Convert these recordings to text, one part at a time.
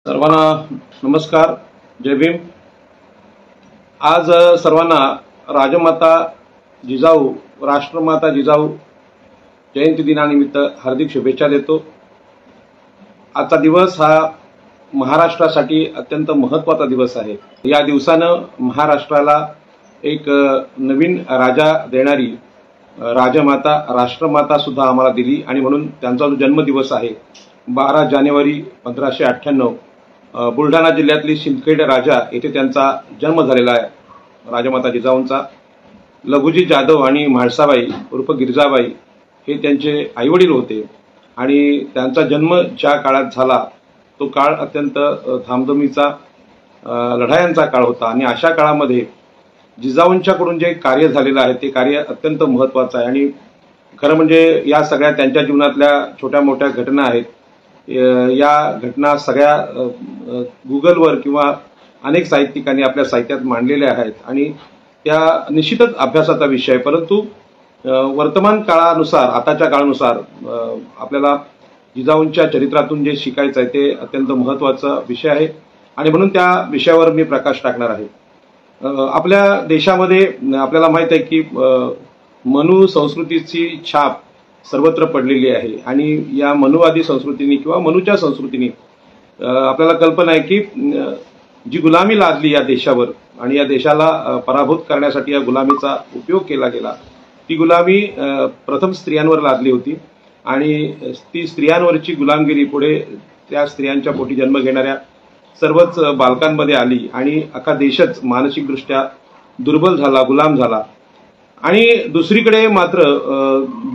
सर्वांना नमस्कार, जय भीम। आज सर्वांना राजमाता जिजाऊ, राष्ट्रमाता जिजाऊ जयंती दिनानिमित्त हार्दिक शुभेच्छा देतो। आजचा दिवस हा महाराष्ट्रासाठी अत्यंत महत्त्वाचा दिवस आहे। या दिवसानं महाराष्ट्राला एक नवीन राजा देणारी राजमाता, राष्ट्रमाता सुद्धा आम्हाला दिली आणि म्हणून त्यांचा जो जन्मदिवस आहे 12 जानेवारी 1598 बुलढाणा जिल्ह्यातली सिंदखेड राजा येथे त्यांचा जन्म झालेला आहे राजमाता जिजाऊंचा। लघुजी जाधव आणि म्हाळसाबाई उर्फ गिरजाबाई हे त्यांचे आईवडील होते आणि त्यांचा जन्म ज्या काळात झाला तो काळ अत्यंत धामधुमीचा लढायांचा काळ होता आणि अशा काळामध्ये जिजाऊंच्याकडून जे कार्य झालेलं आहे ते कार्य अत्यंत महत्त्वाचं आहे आणि खरं म्हणजे या सगळ्या त्यांच्या जीवनातल्या छोट्या मोठ्या घटना आहेत। या घटना सगळ्या गुगलवर किंवा अनेक साहित्यिकांनी आपल्या साहित्यात मांडलेल्या आहेत आणि त्या निश्चितच अभ्यासाचा विषय आहे। परंतु वर्तमान काळानुसार, आताच्या काळानुसार आपल्याला जिजाऊंच्या चरित्रातून जे शिकायचं आहे ते अत्यंत महत्त्वाचा विषय आहे आणि म्हणून त्या विषयावर मी प्रकाश टाकणार आहे। आपल्या देशामध्ये आपल्याला माहित आहे की मनु संस्कृतीची छाप सर्वत्र पडलेली आहे आणि या मनुवादी संस्कृतीने किंवा मनुच्या संस्कृतीने आपल्याला कल्पना आहे की जी गुलामी लादली या देशावर आणि या देशाला पराभूत करण्यासाठी या गुलामीचा उपयोग केला गेला, ती गुलामी प्रथम स्त्रियांवर लादली होती आणि ती स्त्रियांवरची गुलामगिरी पुढे त्या स्त्रियांच्या पोटी जन्म घेणाऱ्या सर्वच बालकांमध्ये आली आणि अख्खा देशच मानसिकदृष्ट्या दुर्बल झाला, गुलाम झाला। आणि दुसरीकडे मात्र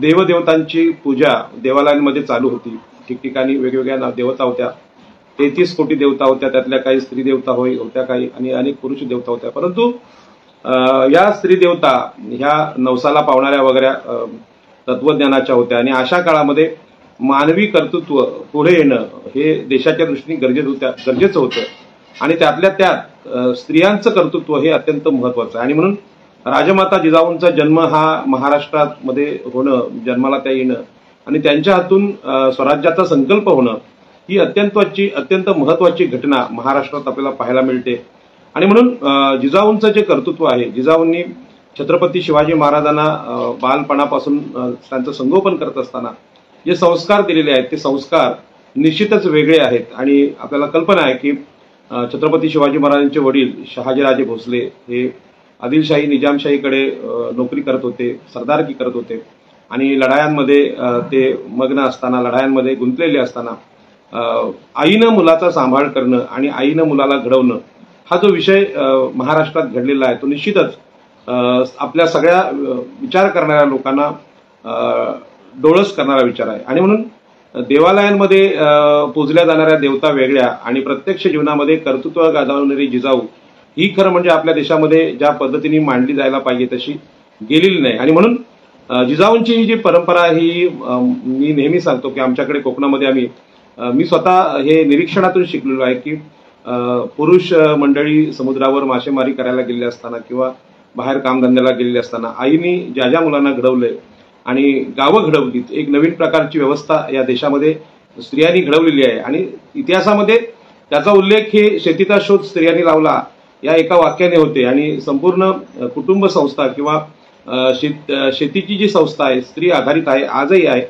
देवदेवतांची पूजा देवालयांमध्ये चालू होती। ठिकठिकाणी वेगवेगळ्या देवता होत्या, 33 कोटी देवता होत्या, त्यातल्या काही स्त्री देवता होत्या काही आणि अनेक पुरुष देवता होत्या। परंतु या स्त्री देवता ह्या नवसाला पावणाऱ्या वगैरे तत्वज्ञानाच्या होत्या आणि अशा काळामध्ये मानवी कर्तृत्व पुढे येणं हे देशाच्या दृष्टीने गरजेचं होतं आणि त्यातल्या त्यात स्त्रियांचं कर्तृत्व हे अत्यंत महत्त्वाचं आहे आणि म्हणून राजमाता जिजाऊंचा जन्म हा महाराष्ट्रामध्ये होणं, जन्माला त्या येणं आणि त्यांच्या हातून स्वराज्याचा संकल्प होणं ही अत्यंत महत्त्वाची घटना महाराष्ट्रात आपल्याला पाहायला मिळते आणि म्हणून जिजाऊंचं जे कर्तृत्व आहे, जिजाऊंनी छत्रपती शिवाजी महाराजांना बालपणापासून त्यांचं संगोपन करत असताना जे संस्कार दिलेले आहेत ते संस्कार निश्चितच वेगळे आहेत आणि आपल्याला कल्पना आहे की छत्रपती शिवाजी महाराजांचे वडील शहाजीराजे भोसले हे आदिलशाही निजामशाहीकडे नोकरी करत होते, सरदारकी करत होते आणि लढायांमध्ये ते मग्न असताना, लढायांमध्ये गुंतलेले असताना आईनं मुलाचा सांभाळ करणं आणि आईनं मुलाला घडवणं हा जो विषय महाराष्ट्रात घडलेला आहे तो निश्चितच आपल्या सगळ्या विचार करणाऱ्या लोकांना डोळस करणारा विचार आहे आणि म्हणून देवालयांमध्ये पूजल्या जाणाऱ्या देवता वेगळ्या आणि प्रत्यक्ष जीवनामध्ये कर्तृत्व गाजवणारी जिजाऊ ही खरं म्हणजे आपल्या देशामध्ये ज्या पद्धतीने मांडली जायला पाहिजे तशी गेलेली नाही आणि म्हणून जिजाऊंची ही जी परंपरा ही मी नेहमी सांगतो की आमच्याकडे कोकणामध्ये मी स्वतः हे निरीक्षणातून शिकलेलो आहे की पुरुष मंडळी समुद्रावर मासेमारी करायला गेलेले असताना किंवा बाहेर कामधंद्याला गेलेले असताना आईनी ज्या ज्या मुलांना घडवलंय आणि गावं घडवलीत, एक नवीन प्रकारची व्यवस्था या देशामध्ये स्त्रियांनी घडवलेली आहे आणि इतिहासामध्ये त्याचा उल्लेख हे शेतीचा शोध स्त्रियांनी लावला या एका वाक्याने होते आणि संपूर्ण कुटुंब संस्था किंवा शेतीची जी संस्था आहे स्त्री आधारित आहे, आजही आहे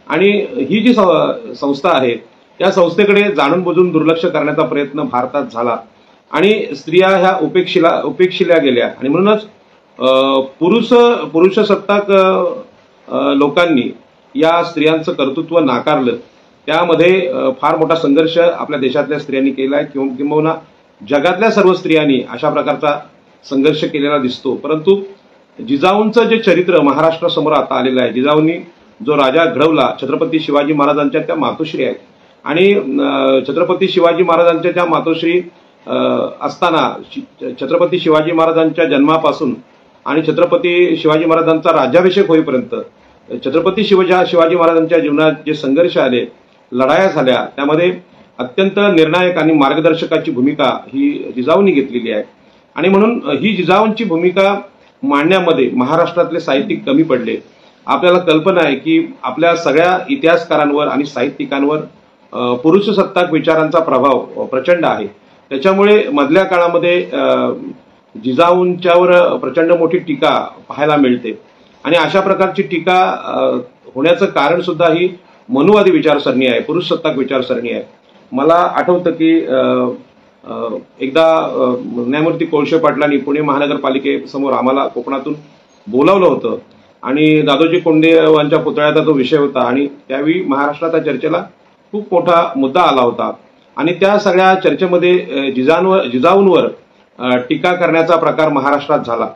आणि ही जी संस्था आहे त्या संस्थेकडे जाणून बुजून दुर्लक्ष करण्याचा प्रयत्न भारतात झाला आणि स्त्रिया ह्या उपेक्षिल्या गेल्या आणि म्हणूनच पुरुषसत्ताक लोकांनी या स्त्रियांचं कर्तृत्व नाकारलं। त्यामध्ये फार मोठा संघर्ष आपल्या देशातल्या स्त्रियांनी केला आहे किंबहुना जगातल्या सर्व स्त्रियांनी अशा प्रकारचा संघर्ष केलेला दिसतो। परंतु जिजाऊंचं जे चरित्र महाराष्ट्रासमोर आता आलेलं आहे, जिजाऊंनी जो राजा घडवला छत्रपती शिवाजी महाराजांच्या त्या मातोश्री आहेत आणि छत्रपती शिवाजी महाराजांच्या त्या मातोश्री असताना छत्रपती शिवाजी महाराजांच्या जन्मापासून आणि छत्रपती शिवाजी महाराजांचा राज्याभिषेक होईपर्यंत छत्रपती शिवाजी महाराजांच्या जीवनात जे संघर्ष आले, लढाया झाल्या, त्यामध्ये अत्यंत निर्णायक आणि मार्गदर्शकाची भूमिका ही जिजाऊंनी घेतलेली आहे आणि म्हणून ही जिजाऊंची भूमिका मांडण्यामध्ये महाराष्ट्रातले साहित्यिक कमी पडले। आपल्याला कल्पना आहे की आपल्या सगळ्या इतिहासकारांवर आणि साहित्यिकांवर पुरुषसत्ताक विचारांचा प्रभाव प्रचंड आहे. त्याच्यामुळे मधल्या काळामध्ये जिजाऊंच्यावर प्रचंड मोठी टीका पाहायला मिळते आणि अशा प्रकारची टीका होण्याचं कारण सुद्धा ही मनुवादी विचारसरणी आहे, पुरुषसत्ताक विचारसरणी आहे. मला आठवतं की एकदा न्यायमूर्ती कोळशे पाटलांनी पुणे महानगरपालिकेसमोर आम्हाला कोकणातून बोलावलं होतं आणि दादोजी कोंडे यांच्या पुतळ्याचा तो विषय होता आणि त्यावेळी महाराष्ट्राच्या चर्चेला खूप मोठा मुद्दा आला होता आणि त्या सगळ्या चर्चेमध्ये जिजाऊंवर टीका करण्याचा प्रकार महाराष्ट्रात झाला.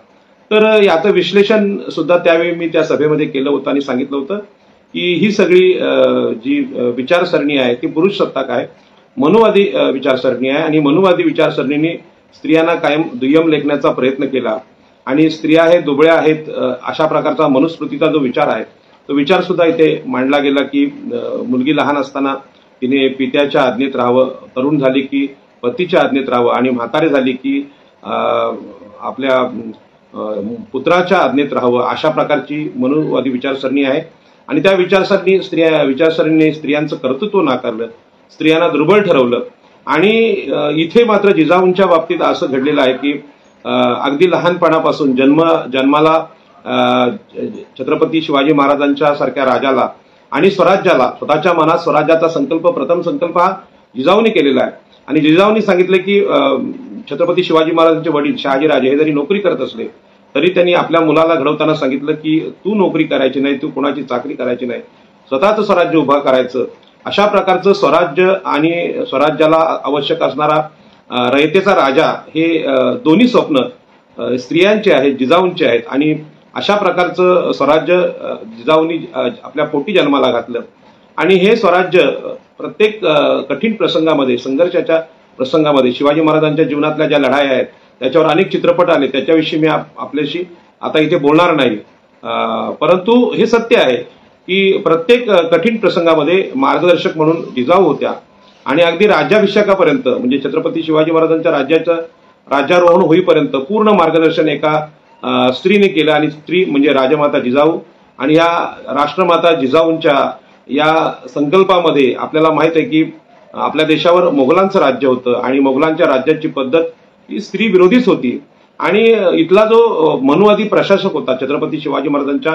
तर याचं विश्लेषण सुद्धा त्यावेळी मी त्या सभेमध्ये केलं होतं आणि सांगितलं होतं की ही सगळी जी विचारसरणी आहे ती पुरुषसत्ताक आहे, मनुवादी विचारसरणी आहे आणि मनुवादी विचारसरणीने स्त्रियांना कायम दुय्यम लेखण्याचा प्रयत्न केला आणि स्त्रिया हे दुबळ्या आहेत अशा प्रकारचा मनुस्मृतीचा जो विचार आहे तो विचार सुद्धा इथे मांडला गेला की मुलगी लहान असताना तिने पित्याच्या आज्ञेत राहावं, तरुण झाली की पतीच्या आज्ञेत राहावं आणि म्हातारे झाली की आपल्या पुत्राच्या आज्ञेत राहावं, अशा प्रकारची मनुवादी विचारसरणी आहे. आणि त्या विचारसरणीने स्त्रियांचं कर्तृत्व नाकारलं, स्त्रियांना दुर्बळ ठरवलं आणि इथे मात्र जिजाऊंच्या बाबतीत असं घडलेलं आहे की अगदी लहानपणापासून जन्माला छत्रपती शिवाजी महाराजांच्या सारख्या राजाला आणि स्वराज्याला, स्वतःच्या मनात स्वराज्याचा प्रथम संकल्प हा जिजाऊंनी केलेला आहे. आणि जिजाऊंनी सांगितलं की छत्रपती शिवाजी महाराजांचे वडील शहाजीराजे हे जरी नोकरी करत असले तरी त्यांनी आपल्या मुलाला घडवताना सांगितलं की तू नोकरी करायची नाही, तू कोणाची चाकरी करायची नाही, स्वतःचं स्वराज्य उभा करायचं. अशा प्रकारचं स्वराज्य आणि स्वराज्याला आवश्यक असणारा रयतेचा राजा हे दोन्ही स्वप्न स्त्रियांचे आहेत, जिजाऊंचे आहेत आणि अशा प्रकारचं स्वराज्य जिजाऊंनी आपल्या पोटी जन्माला घातलं आणि हे स्वराज्य प्रत्येक कठीण प्रसंगामध्ये, संघर्षाच्या प्रसंगामध्ये, शिवाजी महाराजांच्या जीवनातल्या ज्या लढाया आहेत त्याच्यावर अनेक चित्रपट आले, त्याच्याविषयी मी आपल्याशी आता इथे बोलणार नाही. परंतु हे सत्य आहे की प्रत्येक कठीण प्रसंगामध्ये मार्गदर्शक म्हणून जिजाऊ होत्या आणि अगदी राज्याभिषेकापर्यंत म्हणजे छत्रपती शिवाजी महाराजांच्या राज्यारोहण होईपर्यंत पूर्ण मार्गदर्शन एका स्त्रीने केलं आणि स्त्री म्हणजे राजमाता जिजाऊ. आणि या राष्ट्रमाता जिजाऊंच्या या संकल्पामध्ये आपल्याला माहित आहे की आपल्या देशावर मोगलांचं राज्य होतं आणि मोगलांच्या राज्याची पद्धत ही स्त्री विरोधीच होती आणि इथला जो मनुवादी प्रशासक होता छत्रपती शिवाजी महाराजांच्या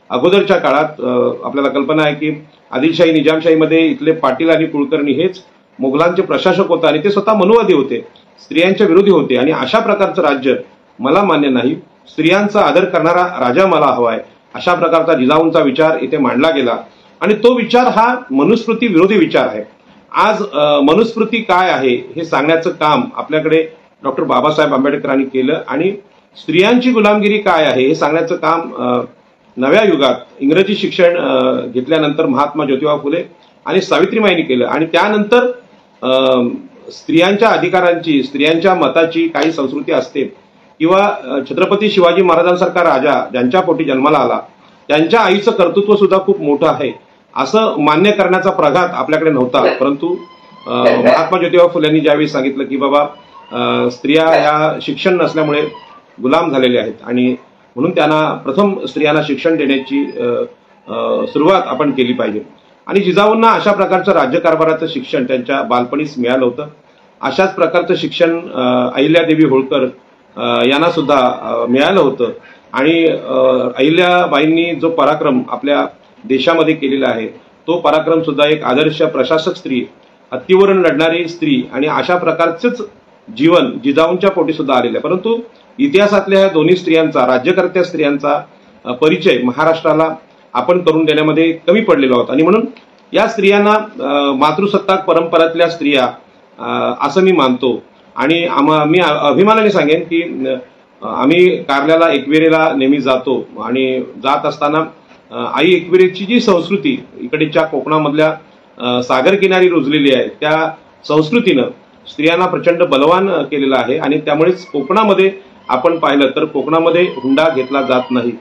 अगोदरच्या काळात आपल्याला कल्पना आहे की आदिलशाही निजामशाहीमध्ये इथले पाटील आणि कुलकर्णी हेच मोगलांचे प्रशासक होते आणि ते स्वतः मनुवादी होते, स्त्रियांच्या विरोधी होते. आणि अशा प्रकारचं राज्य मला मान्य नाही, स्त्रियांचा आदर करणारा राजा मला हवा आहे, अशा प्रकारचा जिजाऊंचा विचार इथे मांडला गेला आणि तो विचार हा मनुस्मृती विरोधी विचार आहे. आज मनुस्मृती काय आहे हे सांगण्याचं काम आपल्याकडे डॉक्टर बाबासाहेब आंबेडकरांनी केलं आणि स्त्रियांची गुलामगिरी काय आहे हे सांगण्याचं काम नव्या युगात इंग्रजी शिक्षण घेतल्यानंतर महात्मा ज्योतिबा फुले आणि सावित्रीमाईंनी केलं आणि त्यानंतर स्त्रियांच्या अधिकारांची, स्त्रियांच्या मताची काही संस्कृती असते किंवा छत्रपती शिवाजी महाराजांसारखा राजा ज्यांच्या पोटी जन्माला आला त्यांच्या आईचं कर्तृत्व सुद्धा खूप मोठं आहे असं मान्य करण्याचा प्रघात आपल्याकडे नव्हता. परंतु महात्मा ज्योतिबा फुलेंनी ज्यावेळी सांगितलं की बाबा स्त्रिया या शिक्षण नसल्यामुळे गुलाम झालेले आहेत आणि म्हणून त्यांना प्रथम स्त्रियांना शिक्षण देण्याची सुरुवात आपण केली पाहिजे आणि जिजाऊंना अशा प्रकारचं राज्यकारभाराचं शिक्षण त्यांच्या बालपणीच मिळालं होतं. अशाच प्रकारचं शिक्षण अहिल्यादेवी होळकर यांना सुद्धा मिळालं होतं आणि अहिल्याबाईंनी जो पराक्रम आपल्या देशामध्ये केलेला आहे तो पराक्रम सुद्धा एक आदर्श प्रशासक स्त्री, हत्तीवरून लढणारी स्त्री आणि अशा प्रकारचंच जीवन जिजाऊंच्या पोटी सुद्धा आलेलं आहे. परंतु इतिहासातल्या ह्या दोन्ही स्त्रियांचा, राज्यकर्त्या स्त्रियांचा परिचय महाराष्ट्राला आपण करून देण्यामध्ये कमी पडलेलो आहोत आणि म्हणून या स्त्रियांना मातृसत्ताक परंपरेतल्या स्त्रिया असं मी मानतो आणि मी अभिमानाने सांगेन की आम्ही कारल्याला एकविरेला नेहमी जातो आणि जात असताना आई एकविरेची जी संस्कृती इकडच्या कोकणामधल्या सागर किनारी रुजलेली आहे त्या संस्कृतीनं स्त्रियांना प्रचंड बलवान केलेलं आहे आणि त्यामुळेच कोकणामध्ये आपण पाहिलं तर कोकणामध्ये हुंडा घेतला जात नाही.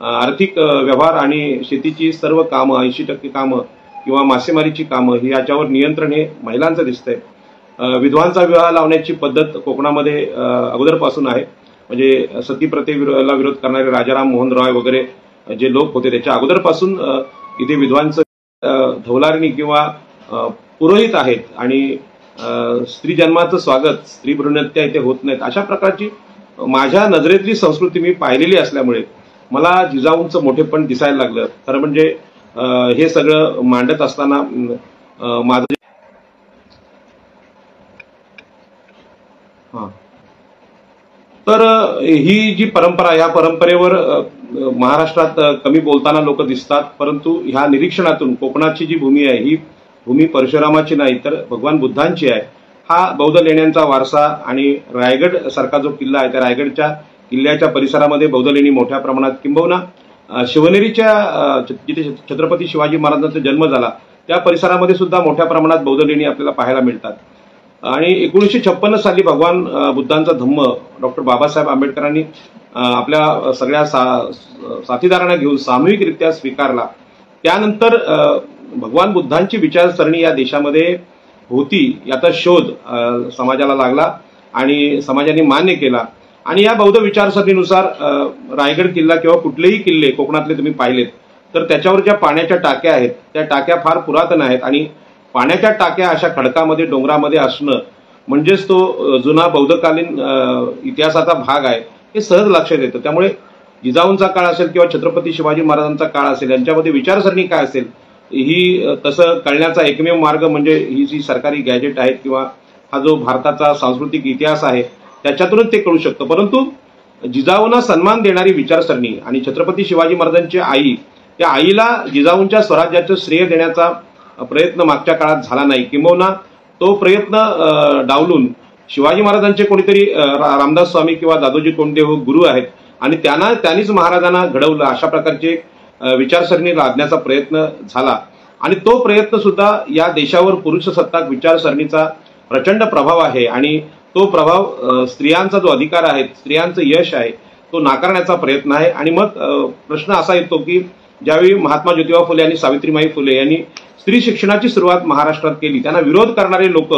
आर्थिक व्यवहार आणि शेतीची सर्व कामं, 80% कामं किंवा मासेमारीची कामं ही याच्यावर नियंत्रण हे महिलांचं दिसतंय. विधवांचा विवाह लावण्याची पद्धत कोकणामध्ये अगोदरपासून आहे. म्हणजे सती प्रथेला विरोध करणारे राजाराम मोहन रॉय वगैरे जे लोक होते त्याच्या अगोदरपासून इथे विधवांचं धवलारणी किंवा पुरोहित आहेत आणि स्त्री जन्माचं स्वागत स्त्री भ्रूणहत्या इथे होत नाहीत अशा प्रकारची माझ्या नजरेतली संस्कृती मी पाहिलेली असल्यामुळे मला जिजाऊंचं मोठेपण दिसायला लागलं. खरं म्हणजे हे सगळं मांडत असताना माझं तर ही जी परंपरा या परंपरेवर महाराष्ट्रात कमी बोलताना लोक दिसतात, परंतु ह्या निरीक्षणातून कोकणाची जी भूमी आहे ही भूमी परशुरामाची नाही तर भगवान बुद्धांची आहे. हा बौद्ध लेण्यांचा वारसा आणि रायगड सारखा जो किल्ला आहे त्या रायगडच्या किल्ल्याच्या परिसरामध्ये बौद्ध लेणी मोठ्या प्रमाणात, किंबहुना शिवनेरीच्या जिथे छत्रपती शिवाजी महाराजांचा जन्म झाला त्या परिसरामध्ये सुद्धा मोठ्या प्रमाणात बौद्ध लेणी आपल्याला पाहायला मिळतात. आणि 1956 साली भगवान बुद्धांचा धम्म डॉक्टर बाबासाहेब आंबेडकरांनी आपल्या सगळ्या साथीदारांना घेऊन सामूहिकरित्या स्वीकारला. त्यानंतर भगवान बुद्धांची विचारसरणी या देशामध्ये होती याचा शोध समाजाला लागला आणि समाजाने मान्य केला. आणि या बौद्ध विचारसरणीनुसार रायगड किल्ला किंवा कुठलेही किल्ले कोकणातले तुम्ही पाहिलेत तर त्याच्यावर ज्या पाण्याच्या टाक्या आहेत त्या टाक्या फार पुरातन आहेत आणि पाण्याच्या टाक्या अशा खडकामध्ये डोंगरामध्ये असणं म्हणजेच तो जुना बौद्धकालीन इतिहासाचा भाग आहे हे सहज लक्षात येतं. त्यामुळे जिजाऊंचा काळ असेल किंवा छत्रपती शिवाजी महाराजांचा काळ असेल यांच्यामध्ये विचारसरणी काय असेल ही तसं कळण्याचा एकमेव मार्ग म्हणजे ही जी सरकारी गॅजेट आहेत किंवा हा जो भारताचा सांस्कृतिक इतिहास आहे त्याच्यातूनच ते कळू शकतं. परंतु जिजाऊंना सन्मान देणारी विचारसरणी आणि छत्रपती शिवाजी महाराजांची आई त्या आईला जिजाऊंच्या स्वराज्याचं श्रेय देण्याचा प्रयत्न मागच्या काळात झाला नाही, किंबहुना तो प्रयत्न डावलून शिवाजी महाराजांचे कोणीतरी रामदास स्वामी किंवा दादोजी कोंडदेव गुरु आहेत आणि त्यांनीच महाराजांना घडवलं अशा प्रकारचे विचारसरणी लादण्याचा प्रयत्न झाला. आणि तो प्रयत्न सुद्धा या देशावर पुरुषसत्ताक विचारसरणीचा प्रचंड प्रभाव आहे आणि तो प्रभाव स्त्रियांचा जो अधिकार आहे स्त्रियांचं यश आहे तो नाकारण्याचा प्रयत्न आहे. आणि मग प्रश्न असा येतो की ज्यावेळी महात्मा ज्योतिबा फुले आणि सावित्रीबाई फुले यांनी स्त्री शिक्षणाची सुरुवात महाराष्ट्रात केली त्यांना विरोध करणारे लोक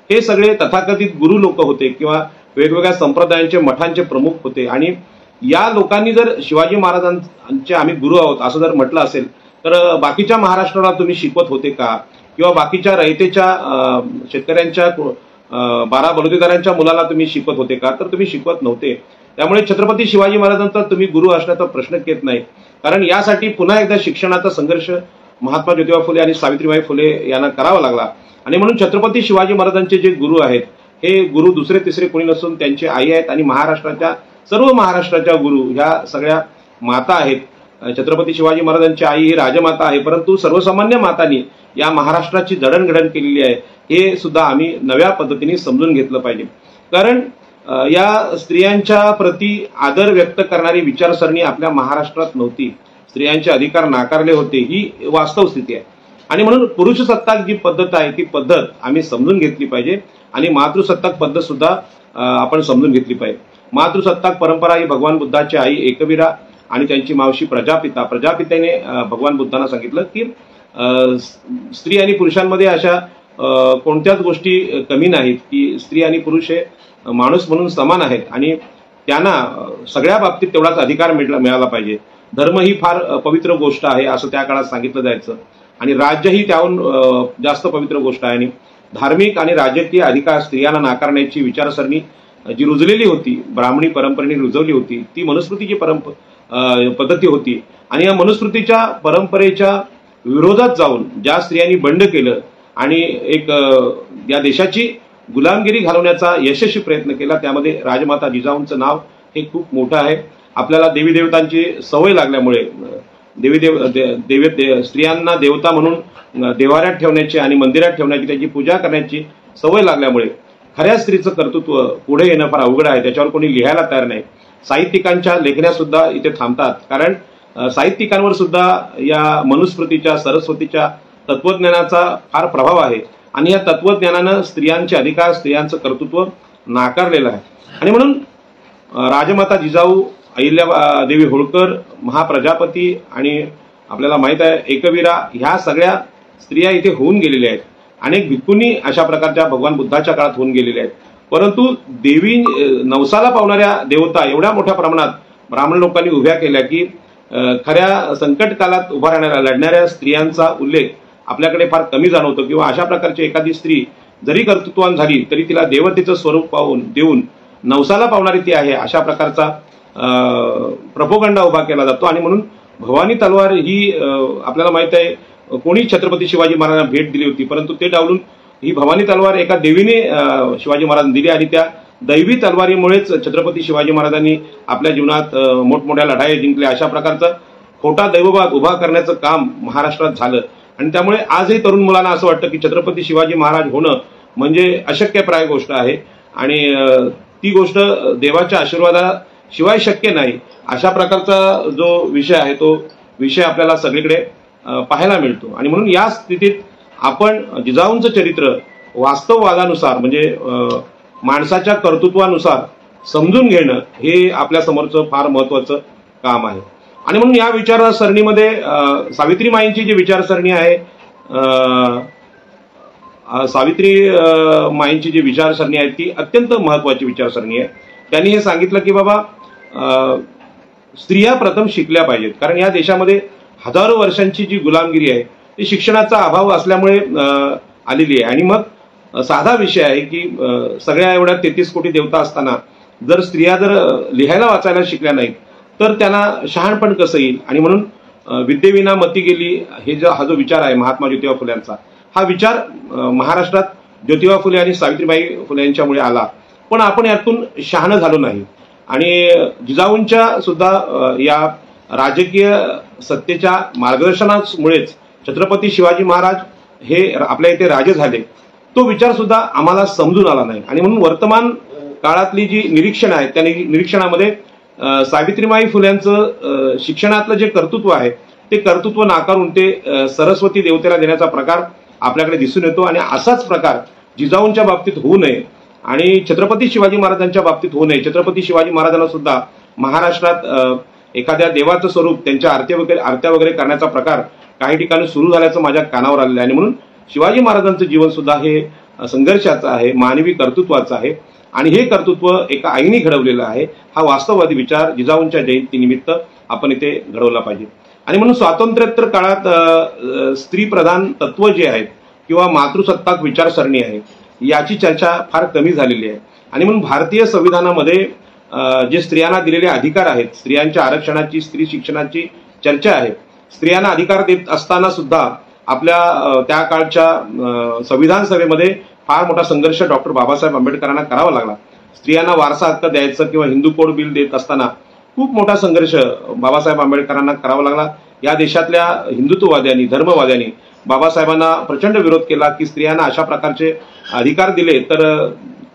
हे सगळे तथाकथित गुरु लोक होते किंवा वेगवेगळ्या संप्रदायांचे मठांचे प्रमुख होते. आणि या लोकांनी जर शिवाजी महाराजांचे आम्ही गुरु आहोत असं जर म्हटलं असेल तर बाकीच्या महाराष्ट्राला तुम्ही शिकवत होते का, किंवा बाकीच्या रयतेच्या शेतकऱ्यांच्या 12 बलुतेदारांच्या मुलाला तुम्ही शिकवत होते का, तर तुम्ही शिकवत नव्हते. त्यामुळे छत्रपती शिवाजी महाराजांचा तुम्ही गुरु असण्याचा प्रश्नच येत नाही. कारण यासाठी पुन्हा एकदा शिक्षणाचा संघर्ष महात्मा ज्योतिबा फुले आणि सावित्रीबाई फुले यांना करावा लागला. आणि म्हणून छत्रपती शिवाजी महाराजांचे जे गुरु आहेत हे गुरु दुसरे तिसरे कोणी नसून त्यांचे आई आहेत आणि सर्व महाराष्ट्राच्या गुरु ह्या सगळ्या माता आहेत. छत्रपती शिवाजी महाराजांची आई ही राजमाता आहे, परंतु सर्वसामान्य मातांनी या महाराष्ट्राची जडणघडण केलेली आहे हे सुद्धा आम्ही नव्या पद्धतीने समजून घेतलं पाहिजे. कारण या स्त्रियांच्या प्रती आदर व्यक्त करणारी विचारसरणी आपल्या महाराष्ट्रात नव्हती. स्त्रियांचे अधिकार नाकारले होते ही वास्तव स्थिती आहे. आणि म्हणून पुरुषसत्ताक जी पद्धत आहे ती पद्धत आम्ही समजून घेतली पाहिजे आणि मातृसत्ताक पद्धत सुद्धा आपण समजून घेतली पाहिजे. मातृसत्ताक परंपरा ही भगवान बुद्धाची आई एकवीरा आणि त्यांची मावशी प्रजापित्याने भगवान बुद्धांना सांगितलं की स्त्री आणि पुरुषांमध्ये अशा कोणत्याच गोष्टी कमी नाहीत की स्त्री आणि पुरुष हे माणूस म्हणून समान आहेत आणि त्यांना सगळ्या बाबतीत तेवढाच अधिकार मिळाला पाहिजे. धर्म ही फार पवित्र गोष्ट आहे असं त्या काळात सांगितलं जायचं आणि राज्य ही त्याहून जास्त पवित्र गोष्ट आहे. आणि धार्मिक आणि राजकीय अधिकार स्त्रियांना नाकारण्याची विचारसरणी जी रुजलेली होती, ब्राह्मणी परंपरेने रुजवली होती, ती मनुस्मृतीची पद्धती होती. आणि या मनुस्मृतीच्या परंपरेच्या विरोधात जाऊन ज्या स्त्रियांनी बंड केलं आणि एक या देशाची गुलामगिरी घालवण्याचा यशस्वी प्रयत्न केला त्यामध्ये राजमाता जिजाऊंचं नाव हे खूप मोठं आहे. आपल्याला देवी देवतांची सवय लागल्यामुळे स्त्रियांना देवता म्हणून देवाऱ्यात ठेवण्याची आणि मंदिरात ठेवण्याची त्यांची पूजा करण्याची सवय लागल्यामुळे खऱ्या स्त्रीचं कर्तृत्व पुढे येणं फार अवघड आहे. त्याच्यावर कोणी लिहायला तयार नाही. साहित्यिकांच्या लेखण्या सुद्धा इथे थांबतात कारण साहित्यिकांवर सुद्धा या मनुस्मृतीच्या सरस्वतीच्या तत्वज्ञानाचा फार प्रभाव आहे आणि या तत्वज्ञानानं स्त्रियांचे अधिकार स्त्रियांचं कर्तृत्व नाकारलेलं आहे. आणि म्हणून राजमाता जिजाऊ, अहिल्यादेवी होळकर, महाप्रजापती आणि आपल्याला माहित आहे एकवीरा ह्या सगळ्या स्त्रिया इथे होऊन गेलेल्या आहेत. अनेक भिक्खूंनी अशा प्रकारच्या भगवान बुद्धाच्या काळात होऊन गेलेल्या आहेत. परंतु देवी नवसाला पावणाऱ्या देवता एवढ्या मोठ्या प्रमाणात ब्राह्मण लोकांनी उभ्या केल्या की खऱ्या संकट काळात उभा राहणाऱ्या लढणाऱ्या स्त्रियांचा उल्लेख आपल्याकडे फार कमी जाणवतं, किंवा अशा प्रकारची एखादी स्त्री जरी कर्तृत्ववान झाली तरी तिला देवतेचं स्वरूप देऊन नवसाला पावणारी ती आहे, अशा प्रकारचा प्रपोगंडा उभा केला जातो. आणि म्हणून भवानी तलवार ही आपल्याला माहित आहे कोणी छत्रपती शिवाजी महाराजांना भेट दिली होती, परंतु ते डावलून ही भवानी तलवार एका देवीने शिवाजी महाराजांना दिली आणि त्या दैवी तलवारीमुळेच छत्रपती शिवाजी महाराजांनी आपल्या जीवनात मोठमोठ्या लढाई जिंकल्या, अशा प्रकारचा खोटा दैववाद उभा करण्याचं काम महाराष्ट्रात झालं. आणि त्यामुळे आजही तरुण मुलांना असं वाटतं की छत्रपती शिवाजी महाराज होणं म्हणजे अशक्यप्राय गोष्ट आहे आणि ती गोष्ट देवाच्या आशीर्वादाशिवाय शक्य नाही, अशा प्रकारचा जो विषय आहे तो विषय आपल्याला सगळीकडे पाहायला मिळतो. आणि म्हणून या स्थितीत आपण जिजाऊंचं चरित्र वास्तववादानुसार म्हणजे माणसाच्या कर्तृत्वानुसार समजून घेणं हे आपल्या समोरचं फार महत्त्वाचं काम आहे. आणि म्हणून या विचारसरणीमध्ये सावित्रीमाईंची जी विचारसरणी आहे, सावित्रीमाईंची जी विचारसरणी आहे ती अत्यंत महत्त्वाची विचारसरणी आहे. त्यांनी हे सांगितलं की बाबा स्त्रिया प्रथम शिकल्या पाहिजेत, कारण या देशामध्ये हजारो वर्षांची जी गुलामगिरी आहे ती शिक्षणाचा अभाव असल्यामुळे आलेली आहे. आणि मग साधा विषय आहे की सगळ्या एवढ्या 33 कोटी देवता असताना जर स्त्रिया जर लिहायला वाचायला शिकल्या नाहीत तर त्यांना शहाणपण कसं येईल. आणि म्हणून विद्येविना मती गेली हा जो विचार आहे महात्मा ज्योतिबा फुल्यांचा, हा विचार महाराष्ट्रात ज्योतिबा फुले आणि सावित्रीबाई फुले यांच्यामुळे आला, पण आपण यातून शहाणं झालो नाही. आणि जिजाऊंच्या सुद्धा या राजकीय सत्तेच्या मार्गदर्शनामुळेच छत्रपती शिवाजी महाराज हे आपल्या इथे राजे झाले, तो विचार सुद्धा आम्हाला समजून आला नाही. आणि म्हणून वर्तमान काळातली जी निरीक्षण आहे त्या निरीक्षणामध्ये सावित्रीबाई फुल्यांचं शिक्षणातलं जे कर्तृत्व आहे ते कर्तृत्व नाकारून ते सरस्वती देवतेला देण्याचा प्रकार आपल्याकडे दिसून येतो. आणि असाच प्रकार जिजाऊंच्या बाबतीत होऊ नये आणि छत्रपती शिवाजी महाराजांच्या बाबतीत होऊ नये. छत्रपती शिवाजी महाराजांना सुद्धा महाराष्ट्रात एखाद्या देवाचं स्वरूप त्यांच्या आरत्या वगैरे करण्याचा प्रकार काही ठिकाणी सुरू झाल्याचं माझ्या कानावर आलेलं आहे. आणि म्हणून शिवाजी महाराजांचं जीवन सुद्धा हे संघर्षाचं आहे, मानवी कर्तृत्वाचं आहे आणि हे कर्तृत्व एका आईने घडवलेलं आहे. हा वास्तववादी विचार जिजाऊंच्या जयंतीनिमित्त आपण इथे घडवला पाहिजे. आणि म्हणून स्वातंत्र्योत्तर काळात स्त्री प्रधान तत्व जे आहेत किंवा मातृसत्ताक विचारसरणी आहे याची चर्चा फार कमी झालेली आहे. आणि म्हणून भारतीय संविधानामध्ये जे स्त्रियांना दिलेले अधिकार आहेत, स्त्रियांच्या आरक्षणाची, स्त्री शिक्षणाची चर्चा आहे. स्त्रियांना अधिकार देत असताना सुद्धा आपल्या त्या काळच्या संविधान सभेमध्ये फार मोठा संघर्ष डॉक्टर बाबासाहेब आंबेडकरांना करावा लागला. स्त्रियांना वारसा हक्क द्यायचं किंवा हिंदू कोड बिल देत असताना खूप मोठा संघर्ष बाबासाहेब आंबेडकरांना करावा लागला. या देशातल्या हिंदुत्ववाद्यांनी, धर्मवाद्यांनी बाबासाहेबांना प्रचंड विरोध केला की स्त्रियांना अशा प्रकारचे अधिकार दिले तर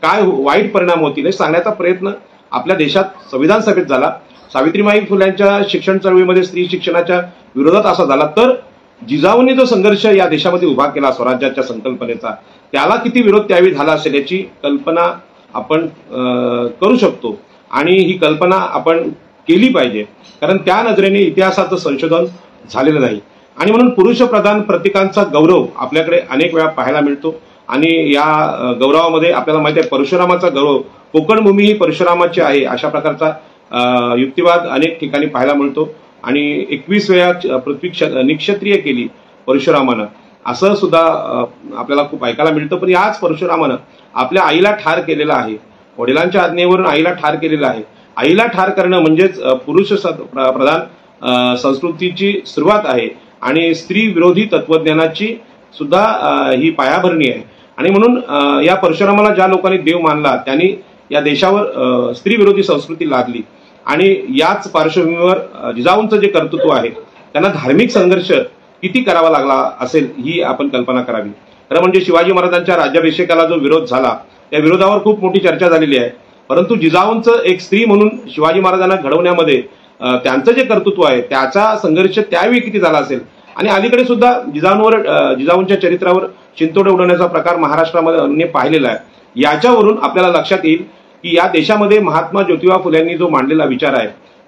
काय वाईट परिणाम होतील हे सांगण्याचा प्रयत्न आपल्या देशात संविधान सभेत झाला. सावित्रीबाई फुल्यांच्या शिक्षण चळवळीमध्ये स्त्री शिक्षणाच्या विरोधात असा झाला, तर जिजाऊंनी जो संघर्ष या देशामध्ये उभा केला स्वराज्याच्या संकल्पनेचा, त्याला किती विरोध त्यावेळी झाला असेल याची कल्पना आपण करू शकतो. आणि ही कल्पना आपण केली पाहिजे, कारण त्या नजरेने इतिहासाचं संशोधन झालेलं नाही. आणि म्हणून पुरुषप्रधान प्रतीकांचा गौरव आपल्याकडे अनेक वेळा पाहायला मिळतो. आणि या गौरवामध्ये आपल्याला माहिती आहे परशुरामाचा गौरव, कोकण भूमी ही परशुरामाची आहे अशा प्रकारचा युक्तिवाद अनेक ठिकाणी पाहायला मिळतो. आणि 21 वेळा पृथ्वी निक्षत्रिय केली परशुरामानं असं सुद्धा आपल्याला खूप ऐकायला मिळतं. पण याच परशुरामानं आपल्या आईला ठार केलेलं आहे, वडिलांच्या आज्ञेवरून आईला ठार केलेलं आहे. आईला ठार करणं म्हणजेच पुरुष प्रधान संस्कृतीची सुरुवात आहे आणि स्त्री विरोधी तत्वज्ञानाची सुद्धा ही पायाभरणी आहे. आणि म्हणून या परशुरामाला ज्या लोकांनी देव मानला त्यांनी या देशावर स्त्री विरोधी संस्कृती लादली. आणि याच पार्श्वभूमीवर जिजाऊंचं जे कर्तृत्व आहे त्यांना धार्मिक संघर्ष किती करावा लागला असेल ही आपण कल्पना करावी. खरं म्हणजे शिवाजी महाराजांच्या राज्याभिषेकाला जो विरोध झाला त्या विरोधावर खूप मोठी चर्चा झालेली आहे, परंतु जिजाऊंचं एक स्त्री म्हणून शिवाजी महाराजांना घडवण्यामध्ये त्यांचं जे कर्तृत्व आहे त्याचा संघर्ष त्यावेळी किती झाला असेल. आणि अलीकडे सुद्धा जिजाऊंच्या चरित्रावर शिंतोडे उडवण्याचा प्रकार महाराष्ट्रामध्ये पाहिलेला आहे. याच्यावरून आपल्याला लक्षात येईल की या देशामध्ये महात्मा ज्योतिबा फुल्यांनी जो मांडलेला विचार आहे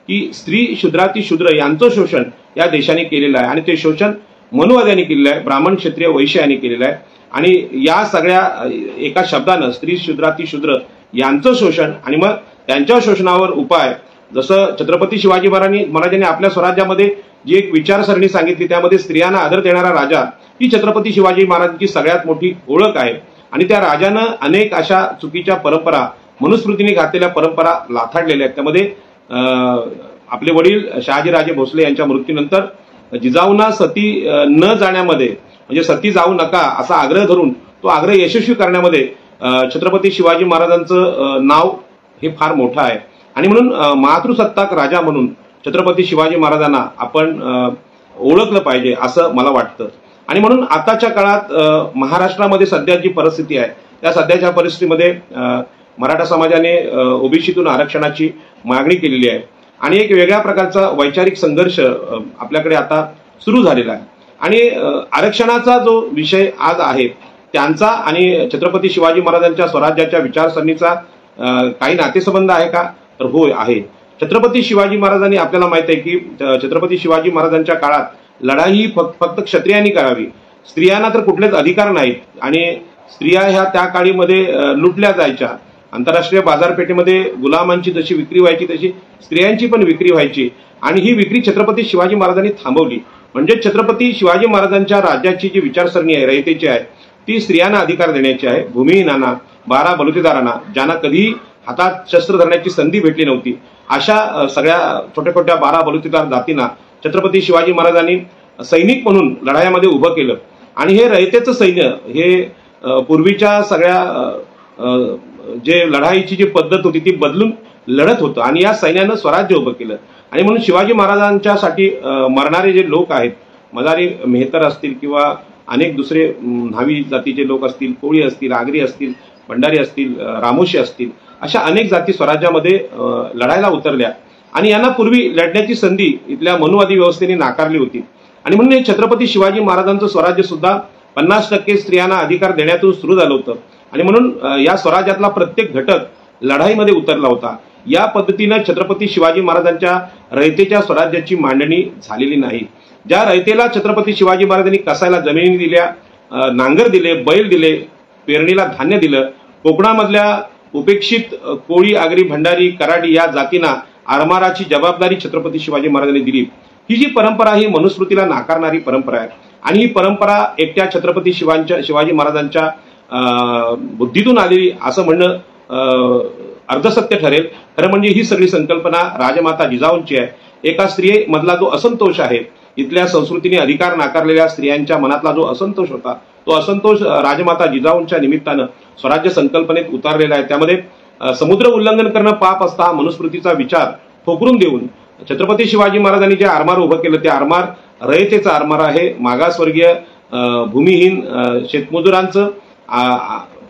की स्त्री शूद्राती शूद्र यांचं शोषण या देशाने केलेलं आहे आणि ते शोषण मनुवाद्यांनी केलेलं आहे, ब्राह्मण क्षत्रिय वैश्य यांनी केलेलं आहे. आणि या सगळ्या एका शब्दानं स्त्री शूद्राती शूद्र यांचं शोषण आणि मग त्यांच्या शोषणावर उपाय, जसं छत्रपती शिवाजी महाराजांनी आपल्या स्वराज्यामध्ये जी एक विचारसरणी सांगितली त्यामध्ये स्त्रियांना आदर देणारा राजा ही छत्रपती शिवाजी महाराजांची सगळ्यात मोठी ओळख आहे। आणि त्या राजानं अनेक अशा चुकीच्या परंपरा, मनुस्मृतीने घातलेल्या परंपरा लाथाडलेल्या आहेत। त्यामध्ये आपले वडील शहाजीराजे भोसले यांच्या मृत्यूनंतर जिजाऊंना सती न जाण्यामध्ये, म्हणजे सती जाऊ नका असा आग्रह धरून तो आग्रह यशस्वी करण्यामध्ये छत्रपती शिवाजी महाराजांचं नाव हे फार मोठं आहे। आणि म्हणून मातृसत्ताक राजा म्हणून छत्रपती शिवाजी महाराजांना आपण ओळखलं पाहिजे असं मला वाटतं। आणि म्हणून आताच्या काळात महाराष्ट्रामध्ये सध्या जी परिस्थिती आहे त्या सध्याच्या परिस्थितीमध्ये मराठा समाजाने ओबीसीतून आरक्षणाची मागणी केलेली आहे आणि एक वेगळ्या प्रकारचा वैचारिक संघर्ष आपल्याकडे आता सुरू झालेला आहे। आणि आरक्षणाचा जो विषय आज आहे त्यांचा आणि छत्रपती शिवाजी महाराजांच्या स्वराज्याच्या विचारसरणीचा काही नातेसंबंध आहे का? तर होय आहे। छत्रपती शिवाजी महाराजांनी, आपल्याला माहित आहे की छत्रपती शिवाजी महाराजांच्या काळात लढाई ही फक्त क्षत्रियांनी करावी, स्त्रियांना तर कुठलेच अधिकार नाहीत आणि स्त्रिया ह्या त्या काळीमध्ये लुटल्या जायच्या। आंतरराष्ट्रीय बाजारपेठेमध्ये गुलामांची जशी विक्री व्हायची तशी स्त्रियांची पण विक्री व्हायची आणि ही विक्री छत्रपती शिवाजी महाराजांनी थांबवली। म्हणजे छत्रपती शिवाजी महाराजांच्या राज्याची जी विचारसरणी आहे, रयतेची आहे, ती स्त्रियांना अधिकार देण्याची आहे। भूमिहीनांना, 12 बलुतेदारांना, ज्यांना कधी हातात शस्त्र धरण्याची संधी भेटली नव्हती, अशा सगळ्या छोट्या छोट्या 12 बलुतेदार जातींना छत्रपती शिवाजी महाराजांनी सैनिक म्हणून लढाईमध्ये उभं केलं। आणि हे रयतेचं सैन्य हे पूर्वीच्या सगळ्या जे लढाईची जी पद्धत होती ती बदलून लढत होतं आणि या सैन्यानं स्वराज्य उभं केलं। आणि म्हणून शिवाजी महाराजांच्यासाठी मरणारे जे लोक आहेत, मदारी मेहतर असतील किंवा अनेक दुसरे न्हावी जातीचे लोक असतील, कोळी असतील, आगरी असतील, भंडारी असतील, रामोशी असतील, अशा अनेक जाती स्वराज्यामध्ये लढायला उतरल्या आणि यांना पूर्वी लढण्याची संधी इथल्या मनुवादी व्यवस्थेने नाकारली होती। आणि म्हणून हे छत्रपती शिवाजी महाराजांचं स्वराज्य सुद्धा 50% स्त्रियांना अधिकार देण्यातून सुरू झालं होतं आणि म्हणून या स्वराज्यातला प्रत्येक घटक लढाईमध्ये उतरला होता। या पद्धतीनं छत्रपती शिवाजी महाराजांच्या रयतेच्या स्वराज्याची मांडणी झालेली नाही। ज्या रयतेला छत्रपती शिवाजी महाराजांनी कसायला जमिनी दिल्या, नांगर दिले, बैल दिले, पेरणीला धान्य दिलं, कोकणामधल्या उपेक्षित कोळी, आगरी, भंडारी, कराडी या जातींना आरमाराची जबाबदारी छत्रपती शिवाजी महाराजांनी दिली। ही जी परंपरा ही मनुस्मृतीला नाकारणारी परंपरा आहे आणि ही परंपरा एकट्या छत्रपती शिवाजी महाराजांच्या बुद्धीतून आलेली असं म्हणणं अर्धसत्य ठरेल। खरं म्हणजे ही सगळी संकल्पना राजमाता जिजाऊंची आहे। एका स्त्रियेमधला जो असंतोष आहे, इथल्या संस्कृतीने अधिकार नाकारलेल्या स्त्रियांच्या मनातला जो असंतोष होता, तो असंतोष राजमाता जिजाऊंच्या निमित्तानं स्वराज्य संकल्पनेत उतारलेला आहे। त्यामध्ये समुद्र उल्लंघन करणं पाप असता हा मनुस्मृतीचा विचार ठोकरून देऊन छत्रपती शिवाजी महाराजांनी जे आरमार उभं केलं ते आरमार रयतेचं आरमार आहे, मागासवर्गीय भूमिहीन शेतमजुरांचं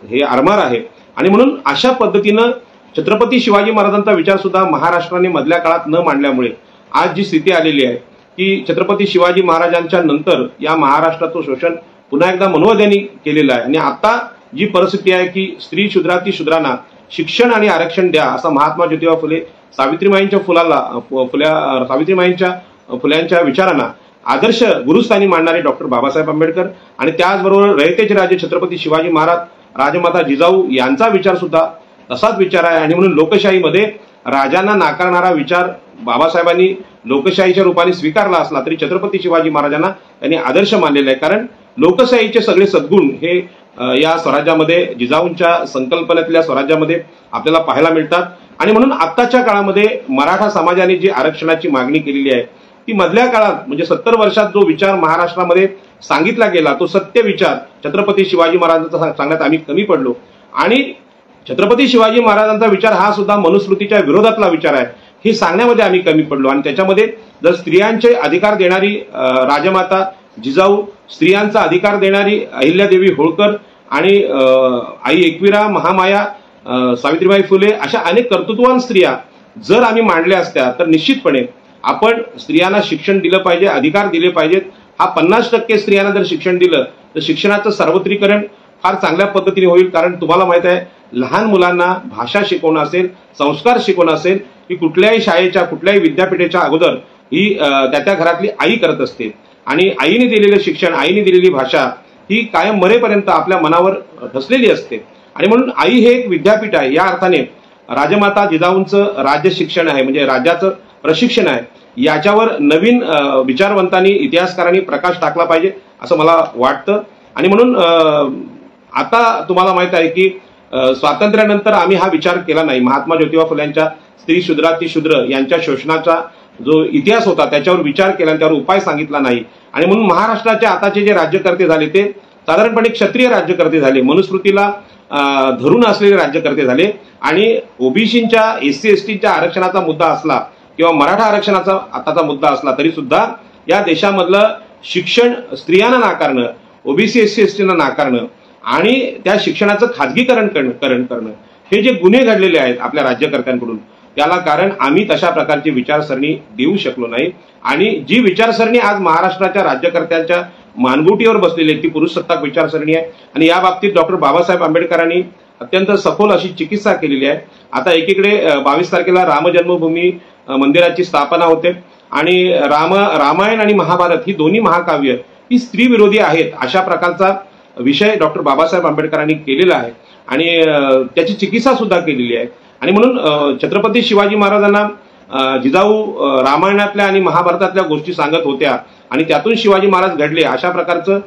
हे आरमार आहे। आणि म्हणून अशा पद्धतीनं छत्रपती शिवाजी महाराजांचा विचार सुद्धा महाराष्ट्राने मधल्या काळात न मांडल्यामुळे आज जी स्थिती आलेली आहे की छत्रपती शिवाजी महाराजांच्या नंतर या महाराष्ट्राचं शोषण पुन्हा एकदा मनुवाद्यांनी केलेलं आहे। आणि आता जी परिस्थिती आहे की स्त्री शूद्राती शूद्रांना शिक्षण आणि आरक्षण द्या असा महात्मा ज्योतिबा फुले सावित्रीमाईंच्या फुल्यांच्या विचारांना आदर्श गुरुस्थानी मांडणारे डॉक्टर बाबासाहेब आंबेडकर आणि त्याचबरोबर रयतेचे राजे छत्रपती शिवाजी महाराज, राजमाता जिजाऊ यांचा विचार सुद्धा तसाच विचार आहे। आणि म्हणून लोकशाहीमध्ये राजांना नाकारणारा विचार बाबासाहेबांनी लोकशाहीच्या रूपाने स्वीकारला असला तरी छत्रपती शिवाजी महाराजांना त्यांनी आदर्श मानलेला आहे। कारण लोकशाहीचे सगळे सद्गुण हे या स्वराज्यामध्ये, जिजाऊंच्या संकल्पनेतल्या स्वराज्यामध्ये आपल्याला पाहायला मिळतात। आणि म्हणून आत्ताच्या काळामध्ये मराठा समाजाने जी आरक्षणाची मागणी केलेली आहे ती मधल्या काळात म्हणजे 70 वर्षात जो विचार महाराष्ट्रामध्ये सांगितला गेला तो सत्य विचार छत्रपती शिवाजी महाराजांचा सांगण्यात आम्ही कमी पडलो। आणि छत्रपती शिवाजी महाराजांचा विचार हा सुद्धा मनुस्मृतीच्या विरोधातला विचार आहे हे सांगण्यामध्ये आम्ही कमी पडलो। आणि त्याच्यामध्ये जर स्त्रियांचे अधिकार देणारी राजमाता जिजाऊ, स्त्रियांचा अधिकार देणारी अहिल्यादेवी होळकर आणि आई एकविरा, महामाया, सावित्रीबाई फुले अशा अनेक कर्तृत्ववान स्त्रिया जर आम्ही मांडल्या असत्या तर निश्चितपणे आपण स्त्रियांना शिक्षण दिलं पाहिजे, अधिकार दिले पाहिजेत। हा 50% स्त्रियांना जर शिक्षण दिलं तर शिक्षणाचं सार्वत्रिकरण फार चांगल्या पद्धतीने होईल। कारण तुम्हाला माहित आहे लहान मुलांना भाषा शिकवणं असेल, संस्कार शिकवणं असेल की कुठल्याही शाळेच्या, कुठल्याही विद्यापीठाच्या अगोदर ही त्या घरातली आई करत असते आणि आईने दिलेलं शिक्षण, आईने दिलेली भाषा ही कायम मरेपर्यंत आपल्या मनावर ठसलेली असते। आणि म्हणून आई हे एक विद्यापीठ आहे। या अर्थाने राजमाता जिजाऊंचं राज्य शिक्षण आहे, म्हणजे राज्याचं प्रशिक्षण आहे याच्यावर नवीन विचारवंतांनी इतिहासकारांनी प्रकाश टाकला पाहिजे असं मला वाटतं। आणि म्हणून आता तुम्हाला माहित आहे की स्वातंत्र्यानंतर आम्ही हा विचार केला नाही। महात्मा ज्योतिबा फुल्यांच्या स्त्री शूद्रातिशूद्र यांच्या शोषणाचा जो इतिहास होता त्याच्यावर विचार केला, त्यावर उपाय सांगितला नाही। आणि म्हणून महाराष्ट्राचे आताचे जे राज्यकर्ते झाले ते साधारणपणे क्षत्रिय राज्यकर्ते झाले, मनुस्मृतीला धरून असलेले राज्यकर्ते झाले। आणि ओबीसीच्या SC STच्या आरक्षणाचा मुद्दा असला किंवा मराठा आरक्षणाचा आताचा मुद्दा असला तरी सुद्धा या देशामधलं शिक्षण स्त्रियांना नाकारणं, ओबीसी SC STना नाकारणं आणि त्या शिक्षणाचं खाजगीकरण करणं हे जे गुन्हे घडलेले आहेत आपल्या राज्यकर्त्यांकडून, त्याला कारण आम्ही तशा प्रकारची विचारसरणी देऊ शकलो नाही। आणि जी विचारसरणी आज महाराष्ट्राच्या राज्यकर्त्यांच्या मानगुटीवर बसलेली आहे ती पुरुषसत्ताक विचारसरणी आहे। आणि या बाबतीत डॉक्टर बाबासाहेब आंबेडकरांनी अत्यंत सखोल अशी चिकित्सा केलेली आहे। आता एकीकडे 22 तारखेला राम जन्मभूमी मंदिराची स्थापना होते आणि रामायण आणि महाभारत ही दोन्ही महाकाव्य ही स्त्री विरोधी आहेत अशा प्रकारचा विषय डॉक्टर बाबासाहेब आंबेडकरांनी केलेला आहे आणि त्याची चिकित्सा सुद्धा केलेली आहे। आणि म्हणून छत्रपती शिवाजी महाराजांना जिजाऊ रामायणातल्या आणि महाभारतातल्या गोष्टी सांगत होत्या आणि त्यातून शिवाजी महाराज घडले अशा प्रकारचं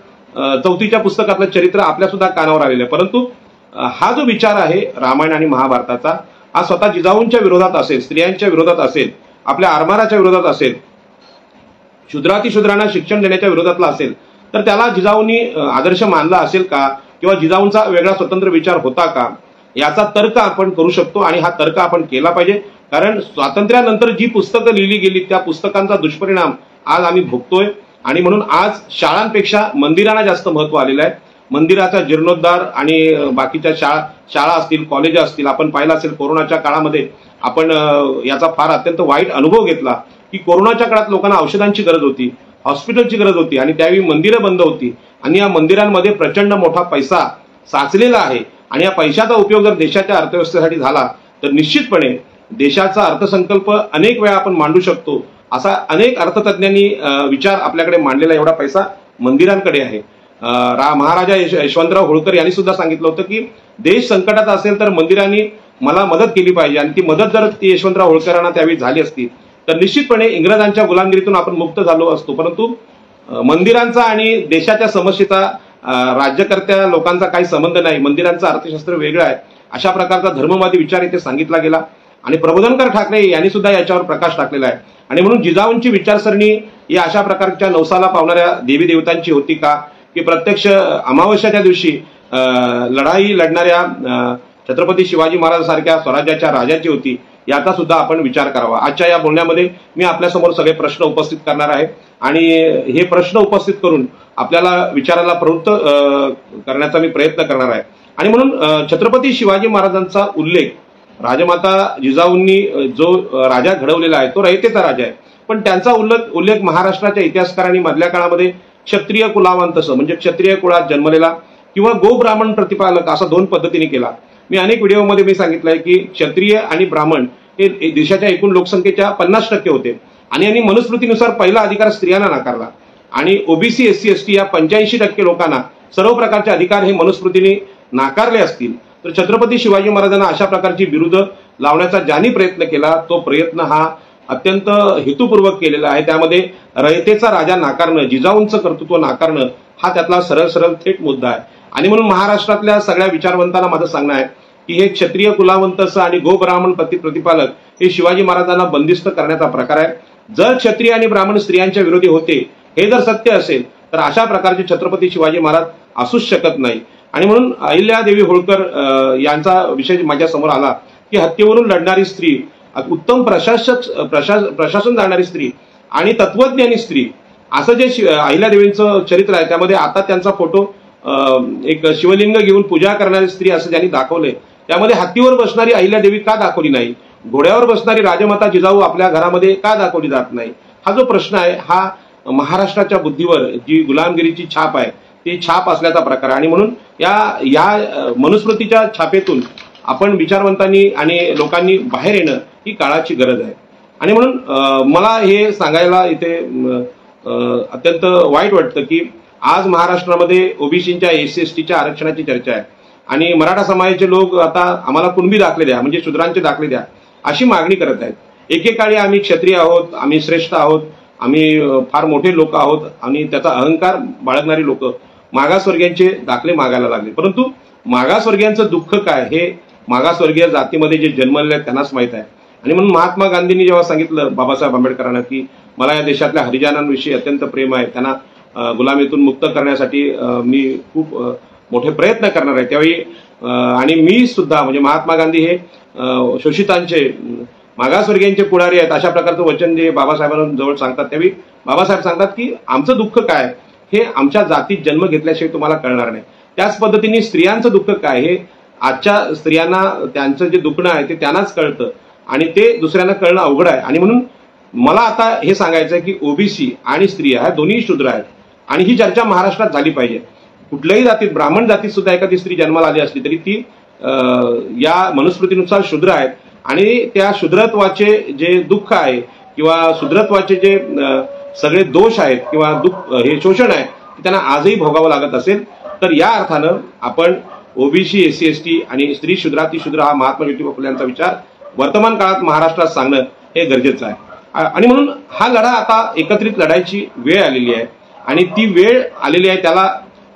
4थीच्या पुस्तकातलं चरित्र आपल्या सुद्धा कानावर आलेलं आहे। परंतु हा जो विचार आहे रामायण आणि महाभारताचा हा स्वतः जिजाऊंच्या विरोधात असेल, स्त्रियांच्या विरोधात असेल, आपल्या आरमाराच्या विरोधात असेल, शूद्रातिशूद्रांना शिक्षण देण्याच्या विरोधातला असेल तर त्याला जिजाऊंनी आदर्श मानला असेल का किंवा जिजाऊंचा वेगळा स्वतंत्र विचार होता का याचा तर्क आपण करू शकतो आणि हा तर्क आपण केला पाहिजे। कारण स्वातंत्र्यानंतर जी पुस्तकं लिहिली गेली त्या पुस्तकांचा दुष्परिणाम आज आम्ही भोगतोय आणि म्हणून आज शाळांपेक्षा मंदिरांना जास्त महत्व आलेलं आहे। मंदिराचा जीर्णोद्धार आणि बाकीच्या शाळा असतील, कॉलेज असतील, आपण पाहिलं असेल कोरोनाच्या काळामध्ये आपण याचा फार अत्यंत वाईट अनुभव घेतला की कोरोनाच्या काळात लोकांना औषधांची गरज होती, हॉस्पिटलची गरज होती आणि त्यावेळी मंदिरं बंद होती आणि या मंदिरांमध्ये प्रचंड मोठा पैसा साचलेला आहे आणि या पैशाचा उपयोग जर देशाच्या अर्थव्यवस्थेसाठी झाला तर निश्चितपणे देशाचा अर्थसंकल्प अनेक वेळा आपण मांडू शकतो असा अनेक अर्थतज्ञांनी विचार आपल्याकडे मांडलेला एवढा पैसा मंदिरांकडे आहे। महाराजा यशवंतराव होळकर यांनी सुद्धा सांगितलं होतं की देश संकटात असेल तर मंदिरांनी मला मदत केली पाहिजे आणि ती मदत जर ती यशवंतराव होळकरांना त्यावेळी झाली असती तर निश्चितपणे इंग्रजांच्या गुलामगिरीतून आपण मुक्त झालो असतो। परंतु मंदिरांचा आणि देशाच्या समस्येचा राज्यकर्त्या लोकांचा काही संबंध नाही, मंदिरांचं अर्थशास्त्र वेगळं आहे अशा प्रकारचा धर्मवादी विचार इथे सांगितला गेला आणि प्रबोधनकार ठाकरे यांनी सुद्धा याच्यावर प्रकाश टाकलेला आहे। आणि म्हणून जिजाऊंची विचारसरणी ही अशा प्रकारच्या नवसाला पावणाऱ्या देवी देवतांची होती का की प्रत्यक्ष अमावस्याच्या दिवशी लढाई लढणाऱ्या छत्रपती शिवाजी महाराजांसारख्या स्वराज्याच्या राजाची होती याचा सुद्धा आपण विचार करावा। आजच्या या बोलण्यामध्ये मी आपल्यासमोर सगळे प्रश्न उपस्थित करणार आहे आणि हे प्रश्न उपस्थित करून आपल्याला विचाराला प्रवृत्त करण्याचा मी प्रयत्न करणार आहे। आणि म्हणून छत्रपती शिवाजी महाराजांचा उल्लेख राजमाता जिजाऊंनी जो राजा घडवलेला आहे तो रयतेचा राजा आहे, पण त्यांचा उल्लेख महाराष्ट्राच्या इतिहासकारांनी मधल्या काळामध्ये क्षत्रिय कुलावंतस म्हणजे क्षत्रिय कुळात जन्मलेला किंवा गो ब्राह्मण प्रतिपालक असा 2 पद्धतीने केला। मी अनेक व्हिडिओमध्ये मी सांगितलंय की क्षत्रिय आणि ब्राह्मण हे देशाच्या एकूण लोकसंख्येच्या 50% होते आणि यांनी मनुस्मृतीनुसार पहिला अधिकार स्त्रियांना नाकारला आणि ओबीसी SC ST या 85% लोकांना सर्व प्रकारचे अधिकार हे मनुस्मृतीने नाकारले असतील तर छत्रपती शिवाजी महाराजांना अशा प्रकारची विरुद्ध लावण्याचा ज्यांनी प्रयत्न केला तो प्रयत्न हा अत्यंत हेतुपूर्वक केलेला आहे। त्यामध्ये रयतेचा राजा नाकारणं, जिजाऊंचं कर्तृत्व नाकारणं हा त्यातला सरळ थेट मुद्दा आहे। आणि म्हणून महाराष्ट्रातल्या सगळ्या विचारवंतांना माझं सांगणं आहे की हे क्षत्रिय कुलावंतस आणि गो ब्राह्मण प्रतिपालक हे शिवाजी महाराजांना बंदिस्त करण्याचा प्रकार आहे। जर क्षत्रिय आणि ब्राह्मण स्त्रियांच्या विरोधी होते हे जर सत्य असेल तर अशा प्रकारचे छत्रपती शिवाजी महाराज असूच शकत नाही। आणि म्हणून अहिल्यादेवी होळकर यांचा विषय माझ्या समोर आला की हत्येवरून लढणारी स्त्री, उत्तम प्रशासन जाणणारी स्त्री आणि तत्वज्ञानी स्त्री असं जे अहिल्यादेवींचं चरित्र आहे त्यामध्ये आता त्यांचा फोटो एक शिवलिंग घेऊन पूजा करणारी स्त्री असं ज्यांनी दाखवलंय त्यामध्ये हत्तीवर बसणारी अहिल्यादेवी का दाखवली नाही, घोड्यावर बसणारी राजमाता जिजाऊ आपल्या घरामध्ये का दाखवली जात नाही, हा जो प्रश्न आहे हा महाराष्ट्राच्या बुद्धीवर जी गुलामगिरीची छाप आहे ती छाप असल्याचा प्रकार आहे। आणि म्हणून या मनुस्मृतीच्या छापेतून आपण विचारवंतांनी आणि लोकांनी बाहेर येणं ही काळाची गरज आहे। आणि म्हणून मला हे सांगायला इथे अत्यंत वाईट वाटतं की आज महाराष्ट्रामध्ये ओबीसीच्या SC STच्या आरक्षणाची चर्चा आहे आणि मराठा समाजाचे लोक आता आम्हाला कुणबी दाखले द्या म्हणजे शूद्रांचे दाखले द्या अशी मागणी करत आहेत। एकेकाळी आम्ही क्षत्रिय आहोत, आम्ही श्रेष्ठ आहोत, आम्ही फार मोठे लोक आहोत आणि त्याचा अहंकार बाळगणारी लोक मागासवर्गीयांचे दाखले मागायला लागले. परंतु मागासवर्गीयांचं दुःख काय हे मागासवर्गीय जातीमध्ये जे जन्मलेले आहेत त्यांनाच माहीत आहे. आणि म्हणून महात्मा गांधींनी जेव्हा सांगितलं बाबासाहेब आंबेडकरांना की मला या देशातल्या हरिजनांविषयी अत्यंत प्रेम आहे, त्यांना गुलामीतून मुक्त करण्यासाठी मी खूप मोठे प्रयत्न करणार आहे, त्यावेळी आणि मी सुद्धा म्हणजे महात्मा गांधी हे शोषितांचे मागासवर्गीयांचे पुढारी आहेत अशा प्रकारचं वचन जे बाबासाहेबांजवळ सांगतात, त्यावेळी बाबासाहेब सांगतात की आमचं दुःख काय हे आमच्या जातीत जन्म घेतल्याशिवाय तुम्हाला कळणार नाही. त्याच पद्धतीने स्त्रियांचं दुःख काय हे आजच्या स्त्रियांना त्यांचं जे दुखणं आहे ते त्यांनाच कळतं आणि ते दुसऱ्यांना कळणं अवघड आहे. आणि म्हणून मला आता हे सांगायचं आहे की ओबीसी आणि स्त्रिया ह्या दोन्ही शूद्र आहेत आणि ही चर्चा महाराष्ट्रात झाली पाहिजे. कुठल्याही जातीत, ब्राह्मण जातीत सुद्धा एखादी स्त्री जन्माला आली असली तरी ती या मनुस्मृतीनुसार शूद्र आहेत आणि त्या शूद्रत्वाचे जे दुःख आहे किंवा शूद्रत्वाचे जे सगळे दोष आहेत किंवा हे शोषण आहे ते त्यांना आजही भोगावं लागत असेल. तर या अर्थानं आपण ओबीसी, एससी, एसटी आणि स्त्री शूद्र अतिशूद्र हा महात्मा ज्योतिबा फुले यांचा विचार वर्तमान काळात महाराष्ट्रात सांगणं हे गरजेचं आहे. आणि म्हणून हा लढा आता एकत्रित लढायची वेळ आलेली आहे आणि ती वेळ आलेली आहे. त्याला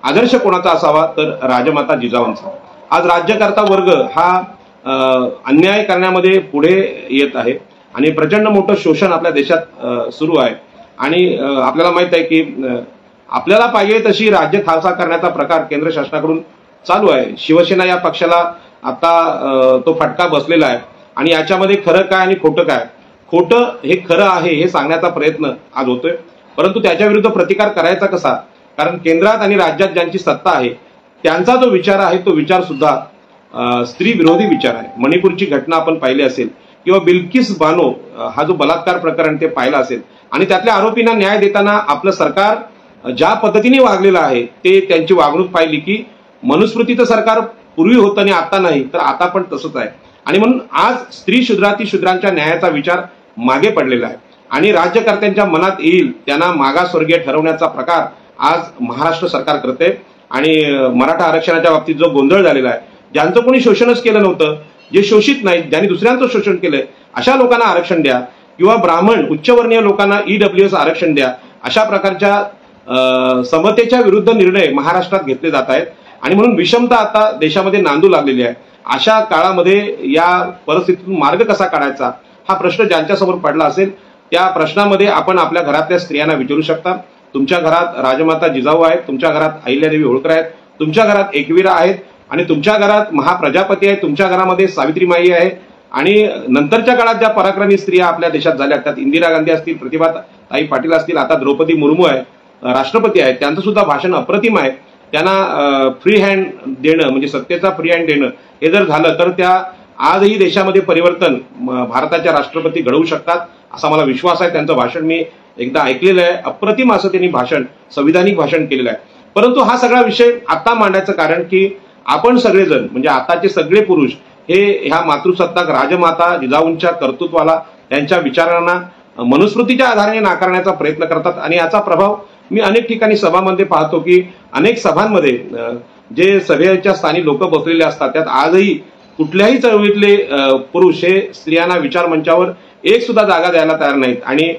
आदर्श कोणाचा असावा तर राजमाता जिजाऊंचा. आज राज्यकर्ता वर्ग हा अन्याय करण्यामध्ये पुढे येत आहे आणि प्रचंड मोठं शोषण आपल्या देशात सुरू आहे आणि आपल्याला माहित आहे की आपल्याला पाहिजे तशी राज्य खालसा करण्याचा प्रकार केंद्र शासनाकडून चालू आहे. शिवसेना या पक्षाला आता तो फटका बसलेला आहे आणि याच्यामध्ये खरं काय आणि खोटं काय, खोटं हे खरं आहे हे सांगण्याचा प्रयत्न आज होतोय. परंतु त्याच्या विरुद्ध प्रतिकार करायचा कसा, कारण केंद्रात आणि राज्यात ज्यांची सत्ता आहे त्यांचा जो विचार आहे तो विचार सुद्धा स्त्री विरोधी विचार आहे. मणिपूरची घटना आपण पाहिली असेल किंवा बिल्किस बानो हा जो बलात्कार प्रकरण ते पाहिलं असेल आणि त्यातल्या आरोपींना न्याय देताना आपलं सरकार ज्या पद्धतीने वागलेलं आहे ते त्यांची वागणूक पाहिली की मनुस्मृतीचं सरकार पूर्वी होतं आणि आता नाही तर आता पण तसंच आहे. आणि म्हणून आज स्त्री शूद्रातिशूद्रांच्या न्यायाचा विचार मागे पडलेला आहे आणि राज्यकर्त्यांच्या मनात येईल त्यांना मागासवर्गीय ठरवण्याचा प्रकार आज महाराष्ट्र सरकार करते. आणि मराठा आरक्षणाच्या बाबतीत जो गोंधळ झालेला आहे, ज्यांचं कोणी शोषणच केलं नव्हतं, जे शोषित नाहीत, ज्यांनी दुसऱ्यांचं शोषण केलंय अशा लोकांना आरक्षण द्या किंवा ब्राह्मण उच्चवर्णीय लोकांना ईडब्ल्यूएस आरक्षण द्या, अशा प्रकारच्या समतेच्या विरुद्ध निर्णय महाराष्ट्रात घेतले जात आहेत. आणि म्हणून विषमता आता देशामध्ये नांदू लागलेली आहे. अशा काळामध्ये या परिस्थितीतून मार्ग कसा काढायचा हा प्रश्न ज्यांच्यासमोर पडला असेल त्या प्रश्नामध्ये आपण आपल्या घरातल्या स्त्रियांना विचारू शकता. तुमच्या घरात राजमाता जिजाऊ आहेत, तुमच्या घरात अहिल्यादेवी होळकर आहेत, तुमच्या घरात एकवीरा आहेत आणि तुमच्या घरात महाप्रजापती आहेत, तुमच्या घरामध्ये सावित्रीमाई आहे आणि नंतरच्या काळात ज्या पराक्रमी स्त्रिया आपल्या देशात झाल्या त्यात इंदिरा गांधी असतील, प्रतिभाताई पाटील असतील, आता द्रौपदी मुर्मू आहे, राष्ट्रपती आहेत, त्यांचं सुद्धा भाषण अप्रतिम आहे. त्यांना फ्री हँड देणं म्हणजे सत्तेचा फ्री हँड देणं हे जर झालं तर त्या आजही देशामध्ये परिवर्तन भारताच्या राष्ट्रपती घडवू शकतात असा मला विश्वास आहे. त्यांचं भाषण मी एकदा ऐकलेलं आहे, अप्रतिम असं त्यांनी भाषण, संविधानिक भाषण केलेलं आहे. परंतु हा सगळा विषय आता मांडायचं कारण की आपण सगळेजण म्हणजे आताचे सगळे पुरुष हे ह्या मातृसत्ताक राजमाता जिजाऊंच्या कर्तृत्वाला, त्यांच्या विचारांना मनुस्मृतीच्या आधाराने नाकारण्याचा प्रयत्न करतात आणि याचा प्रभाव मी अनेक ठिकाणी सभामध्ये पाहतो की अनेक सभांमध्ये जे सभेच्या स्थानी लोक बसलेले असतात त्यात आजही कुठल्याही चळवळीतले पुरुष हे स्त्रियांना विचार मंचावर एक सुद्धा जागा द्यायला तयार नाहीत आणि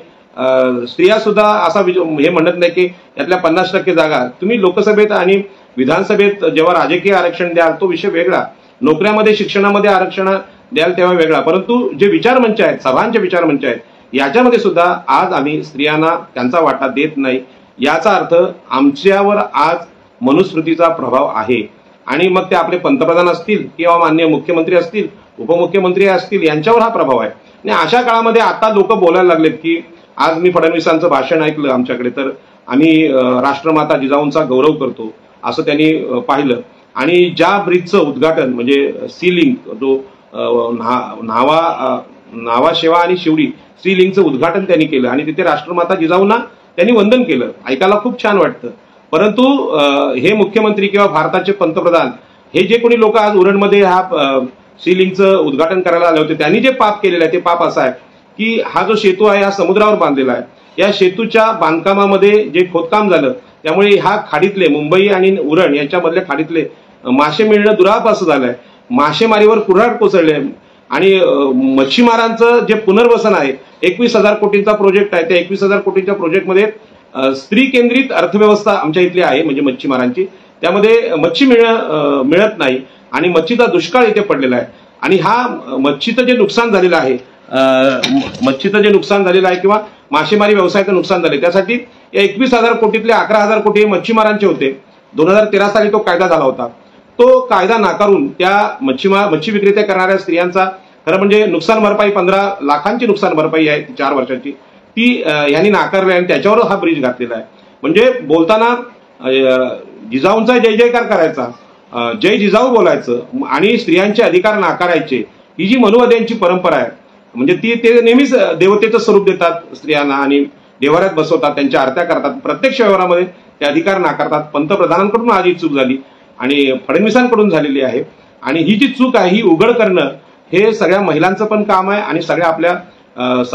स्त्रिया सुद्धा असा हे म्हणत नाही की यातल्या 50% जागा तुम्ही लोकसभेत आणि विधानसभेत जेव्हा राजकीय आरक्षण द्याल तो विषय वेगळा, नोकऱ्यामध्ये शिक्षणामध्ये आरक्षण द्याल तेव्हा वेगळा, परंतु जे विचारमंच आहेत, सभांचे विचारमंच आहेत, याच्यामध्ये सुद्धा आज आम्ही स्त्रियांना त्यांचा वाटा देत नाही. याचा अर्थ आमच्यावर आज मनुस्मृतीचा प्रभाव आहे आणि मग ते आपले पंतप्रधान असतील किंवा माननीय मुख्यमंत्री असतील, उपमुख्यमंत्री असतील, यांच्यावर हा प्रभाव आहे. आणि अशा काळामध्ये आता लोक बोलायला लागलेत की आज मी फडणवीसांचं भाषण ऐकलं आमच्याकडे तर आम्ही राष्ट्रमाता जिजाऊंचा गौरव करतो असं त्यांनी पाहिलं आणि ज्या ब्रिजचं उद्घाटन म्हणजे सी लिंक जो न्हावा शेवा आणि शिवडी सी लिंकचं उद्घाटन त्यांनी केलं आणि तिथे राष्ट्रमाता जिजाऊंना त्यांनी वंदन केलं, ऐकायला खूप छान वाटतं. परंतु हे मुख्यमंत्री किंवा भारताचे पंतप्रधान हे जे कोणी लोक आज उरणमध्ये हा सी लिंकचं उद्घाटन करायला आले होते त्यांनी जे पाप केलेलं आहे ते पाप असं आहे की हा जो सेतू आहे हा समुद्रावर बांधलेला आहे. या सेतूच्या बांधकामामध्ये जे खोदकाम झालं त्यामुळे हा खाडीतले मुंबई आणि उरण यांच्यामधल्या खाडीतले मासे मिळणं दुराप असं झालंय. मासेमारीवर कुऱ्हाड कोसळले. आणि मच्छीमारांचं जे पुनर्वसन आहे 21,000 कोटींचा प्रोजेक्ट आहे. त्या 21,000 कोटींच्या प्रोजेक्टमध्ये स्त्री केंद्रित अर्थव्यवस्था आमच्या इथली आहे, म्हणजे मच्छीमारांची. त्यामध्ये मच्छी मिळत नाही आणि मच्छीचा दुष्काळ इथे पडलेला आहे. आणि हा मच्छीचं जे नुकसान झालेलं आहे, किंवा मासेमारी व्यवसायाचं नुकसान झाले, त्यासाठी या 21,000 कोटीतले 11,000 कोटी मच्छीमारांचे होते. 2013 साली तो कायदा झाला होता. तो कायदा नाकारून त्या मच्छी विक्रेते करणाऱ्या स्त्रियांचा खरं म्हणजे नुकसान भरपाई 15 लाखांची नुकसान भरपाई आहे 4 वर्षाची, ती यांनी नाकारली आणि त्याच्यावर हा ब्रिज घातलेला आहे. म्हणजे बोलताना जिजाऊंचा जय जयकार करायचा, जय जिजाऊ बोलायचं आणि स्त्रियांचे अधिकार नाकारायचे, ही जी मनुवाद्यांची परंपरा आहे. म्हणजे ते नेहमीच देवतेचं स्वरूप देतात स्त्रियांना आणि देवाऱ्यात बसवतात, त्यांच्या आरत्या करतात, प्रत्यक्ष व्यवहारामध्ये ते अधिकार नाकारतात. पंतप्रधानांकडून आज ही चूक झाली आणि फडणवीसांकडून झालेली आहे. आणि ही जी चूक आहे ही उघड करणं हे सगळ्या महिलांचं पण काम आहे आणि सगळ्या आपल्या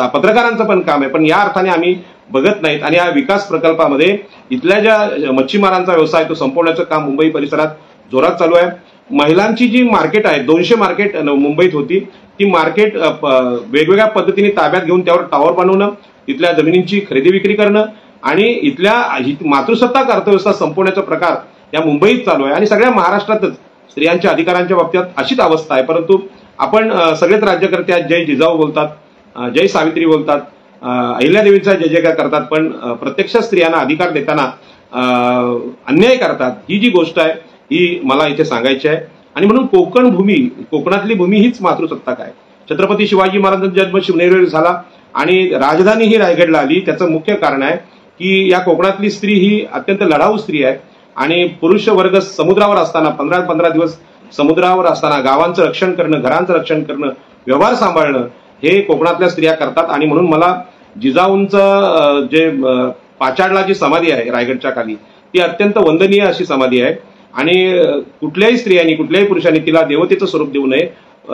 पत्रकारांचं पण काम आहे. पण या अर्थाने आम्ही बघत नाहीत. आणि या विकास प्रकल्पामध्ये इथल्या ज्या मच्छीमारांचा व्यवसाय तो संपवण्याचं काम मुंबई परिसरात जोरात चालू आहे. महिलांची जी मार्केट आहे, 200 मार्केट मुंबईत होती, ती मार्केट वेगवेगळ्या पद्धतीने ताब्यात घेऊन त्यावर टावर बनवणं, इथल्या जमिनींची खरेदी विक्री करणं आणि इथल्या मातृसत्ताक अर्थव्यवस्था संपवण्याचा प्रकार या मुंबईत चालू आहे. आणि सगळ्या महाराष्ट्रातच स्त्रियांच्या अधिकारांच्या बाबतीत अशीच अवस्था आहे. परंतु आपण सगळेच राज्यकर्ते आज जय जिजाऊ बोलतात, जय सावित्री बोलतात, अहिल्यादेवीचा जय जयकार करतात, पण प्रत्यक्ष स्त्रियांना अधिकार देताना अन्याय करतात. ही जी गोष्ट आहे ही मला इथे सांगायची आहे. आणि म्हणून कोकणातली भूमी हीच मातृसत्ताक आहे. छत्रपती शिवाजी महाराजांचा जन्म शिवनेरीवर झाला आणि राजधानी ही रायगडला आली. त्याचं मुख्य कारण आहे की या कोकणातली स्त्री ही अत्यंत लढाऊ स्त्री आहे आणि पुरुष वर्ग समुद्रावर असताना 15 दिवस समुद्रावर असताना गावांचं रक्षण करणं, घरांचं रक्षण करणं, व्यवहार सांभाळणं हे कोकणातल्या स्त्रिया करतात. आणि म्हणून मला जिजाऊंचं जे पाचाडला जी समाधी आहे रायगडच्या खाली, ती अत्यंत वंदनीय अशी समाधी आहे. आणि कुठल्याही स्त्रियांनी, कुठल्याही पुरुषांनी तिला देवतेचं स्वरूप देऊ नये.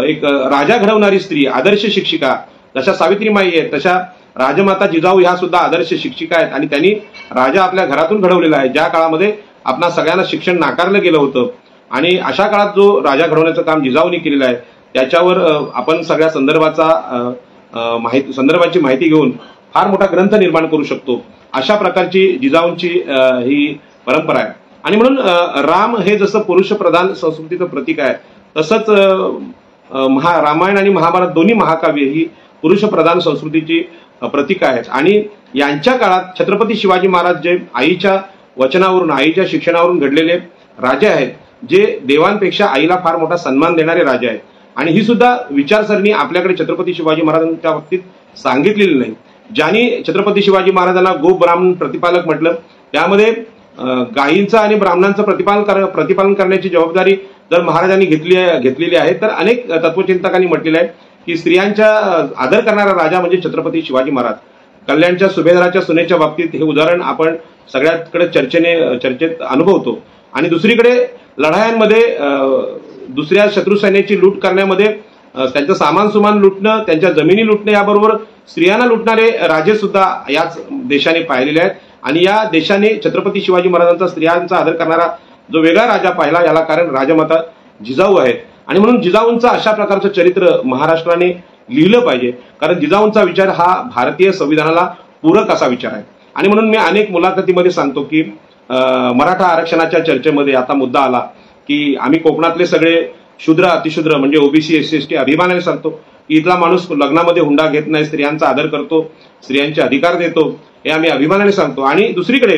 एक राजा घडवणारी स्त्री, आदर्श शिक्षिका, जशा सावित्रीमाई आहेत तशा राजमाता जिजाऊ ह्या सुद्धा आदर्श शिक्षिका आहेत. आणि त्यांनी राजा आपल्या घरातून घडवलेला आहे, ज्या काळामध्ये आपणा सगळ्यांना शिक्षण नाकारलं गेलं होतं. आणि अशा काळात जो राजा घडवण्याचं काम जिजाऊंनी केलेलं आहे त्याच्यावर आपण सगळ्या संदर्भाची माहिती घेऊन फार मोठा ग्रंथ निर्माण करू शकतो. अशा प्रकारची जिजाऊंची ही परंपरा आहे. आणि म्हणून राम हे जसं पुरुष प्रधान संस्कृतीचं प्रतीक आहे, तसंच रामायण आणि महाभारत दोन्ही महाकाव्य ही पुरुष प्रधान संस्कृतीची प्रतीक आहेत. आणि यांच्या काळात छत्रपती शिवाजी महाराज जे आईच्या वचनावरून, आईच्या शिक्षणावरून घडलेले राजे आहेत, जे देवांपेक्षा आईला फार मोठा सन्मान देणारे राजे आहेत. आणि ही सुद्धा विचारसरणी आपल्याकडे छत्रपती शिवाजी महाराजांच्या बाबतीत सांगितलेली नाही. ज्यांनी छत्रपती शिवाजी महाराजांना गो ब्राह्मण प्रतिपालक म्हटलं, त्यामध्ये गायींचं आणि ब्राह्मणांचं प्रतिपालन करण्याची जबाबदारी जर महाराजांनी घेतलेली आहे, तर अनेक तत्वचिंतकांनी म्हटलेलं आहे की स्त्रियांचा आदर करणारा राजा म्हणजे छत्रपती शिवाजी महाराज. कल्याणच्या सुभेदाराच्या सुनेच्या बाबतीत हे उदाहरण आपण सगळ्याकडे चर्चेत अनुभवतो. आणि दुसरीकडे लढायांमध्ये दुसऱ्या शत्रू सैन्याची लूट करण्यामध्ये त्यांचं सामान लुटणं, त्यांच्या जमिनी लुटणं, याबरोबर स्त्रियांना लुटणारे राजे सुद्धा याच देशाने पाहिलेले आहेत. आणि या देशाने छत्रपती शिवाजी महाराजांचा स्त्रियांचा आदर करणारा जो वेगळा राजा पाहिला, याला कारण राजमाता जिजाऊ आहेत. आणि म्हणून जिजाऊंचं अशा प्रकारचं चरित्र महाराष्ट्राने लिहिलं पाहिजे, कारण जिजाऊंचा विचार हा भारतीय संविधानाला पूरक असा विचार आहे. आणि म्हणून मी अनेक मुलाखतीमध्ये सांगतो की मराठा आरक्षणाच्या चर्चेमध्ये आता मुद्दा आला की आम्ही कोकणातले सगळे शूद्र अतिशूद्र म्हणजे ओबीसी SC ST अभिमानाने सांगतो की इथला माणूस लग्नामध्ये हुंडा घेत नाही, स्त्रियांचा आदर करतो, स्त्रियांचे अधिकार देतो, हे आम्ही अभिमानाने सांगतो. आणि दुसरीकडे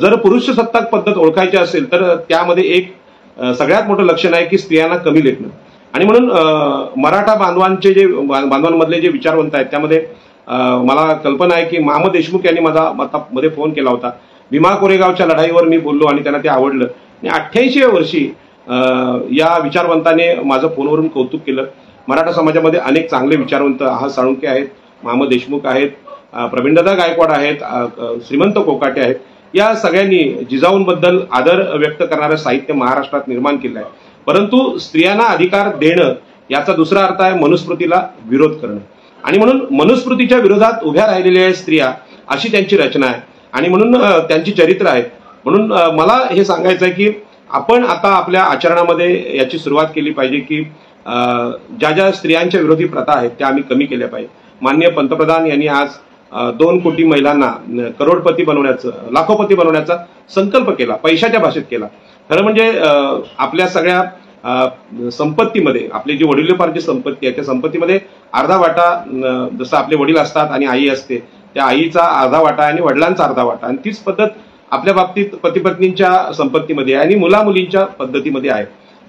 जर पुरुष सत्ताक पद्धत ओळखायची असेल तर त्यामध्ये एक सगळ्यात मोठं लक्षण आहे की स्त्रियांना कमी लेखणं. आणि म्हणून मराठा बांधवांमधले जे विचारवंत आहेत त्यामध्ये मला कल्पना आहे की महमद देशमुख यांनी मध्ये फोन केला होता. भीमा कोरेगावच्या लढाईवर मी बोललो आणि त्यांना ते आवडलं. आणि 88व्या वर्षी या विचारवंताने माझं फोनवरून कौतुक केलं. मराठा समाजामध्ये अनेक चांगले विचारवंत, आहात साळुंखे आहेत, महमद देशमुख आहेत, प्रवीणदादा गायकवाड आहेत, श्रीमंत कोकाटे आहेत. या सगळ्यांनी जिजाऊंबद्दल आदर व्यक्त करणारं साहित्य महाराष्ट्रात निर्माण केलं आहे. परंतु स्त्रियांना अधिकार देणं याचा दुसरा अर्थ आहे मनुस्मृतीला विरोध करणं. आणि म्हणून मनुस्मृतीच्या विरोधात उभ्या राहिलेल्या स्त्रिया अशी त्यांची रचना आहे आणि म्हणून त्यांची चरित्र आहेत. म्हणून मला हे सांगायचं आहे की आपण आता आपल्या आचरणामध्ये याची सुरुवात केली पाहिजे की ज्या ज्या स्त्रियांच्या विरोधी प्रथा आहेत त्या आम्ही कमी केल्या पाहिजे. माननीय पंतप्रधान यांनी आज 2 कोटी महिलांना करोडपती बनवण्याचं, लाखोपती बनवण्याचा संकल्प केला, पैशाच्या भाषेत केला. खरं म्हणजे आपल्या सगळ्या संपत्तीमध्ये, आपली जी वडिलोपार्जित संपत्ती आहे त्या संपत्तीमध्ये अर्धा वाटा जसं आपले वडील असतात आणि आई असते, त्या आईचा अर्धा वाटा आणि वडिलांचा अर्धा वाटा, आणि तीच पद्धत आपल्या बाबतीत पती पत्नींच्या संपत्तीमध्ये आणि मुला मुलींच्या पद्धतीमध्ये आहे.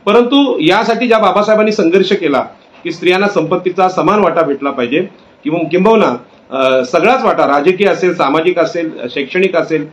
परंतु यासाठी ज्या बाबासाहेबांनी संघर्ष केला की स्त्रियांना संपत्तीचा समान वाटा भेटला पाहिजे, किंबहुना सगळाच वाटा, राजकीय असेल, सामाजिक असेल, शैक्षणिक असेल,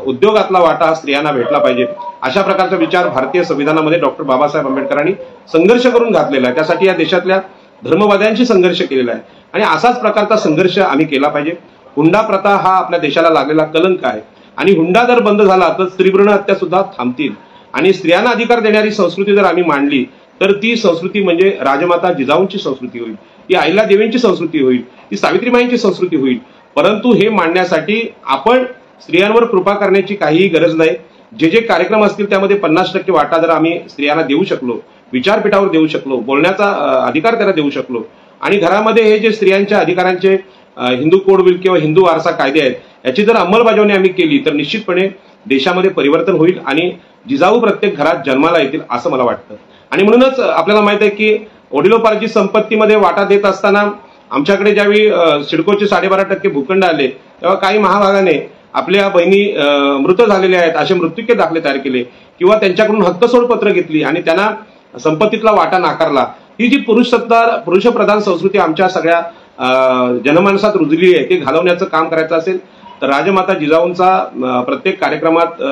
उद्योगातला वाटा हा स्त्रियांना भेटला पाहिजे, अशा प्रकारचा विचार भारतीय संविधानामध्ये डॉक्टर बाबासाहेब आंबेडकरांनी संघर्ष करून घातलेला आहे. त्यासाठी या देशातल्या धर्मवाद्यांशी संघर्ष केलेला आहे आणि असाच प्रकारचा संघर्ष आम्ही केला पाहिजे. हुंडा प्रथा हा आपल्या देशाला लागलेला कलंक आहे आणि हुंडा जर बंद झाला तर स्त्रीभ्रूण हत्या सुद्धा थांबतील. आणि स्त्रियांना अधिकार देणारी संस्कृती जर आम्ही मांडली तर ती संस्कृती म्हणजे राजमाता जिजाऊंची संस्कृती होईल, ती अहिल्यादेवींची संस्कृती होईल, ती सावित्रीबाईंची संस्कृती होईल. परंतु हे मांडण्यासाठी आपण स्त्रियांवर कृपा करण्याची काहीही गरज नाही. जे जे कार्यक्रम असतील त्यामध्ये 50% वाटा जर आम्ही स्त्रियांना देऊ शकलो, विचारपीठावर देऊ शकलो, बोलण्याचा अधिकार त्यांना देऊ शकलो, आणि घरामध्ये हे जे स्त्रियांच्या अधिकारांचे हिंदू कोड बिल किंवा हिंदू वारसा कायदे आहेत याची जर अंमलबजावणी आम्ही केली तर निश्चितपणे देशामध्ये परिवर्तन होईल आणि जिजाऊ प्रत्येक घरात जन्माला येतील असं मला वाटतं. आणि म्हणूनच आपल्याला माहित आहे की वडिलोपार्जित संपत्तीमध्ये वाटा देत असताना आमच्याकडे ज्यावेळी सिडकोचे 12.5% भूखंड आले तेव्हा काही महाभागाने आपल्या बहिणी मृत झालेल्या आहेत असे मृत्यूचे दाखले तयार केले किंवा त्यांच्याकडून हक्कसोड पत्र घेतली आणि त्यांना संपत्तीतला वाटा नाकारला. ही जी पुरुषप्रधान संस्कृती आमच्या सगळ्या जनमानसात रुजली आहे ती घालवण्याचं काम करायचं असेल तर राजमाता जिजाऊंचा प्रत्येक कार्यक्रमात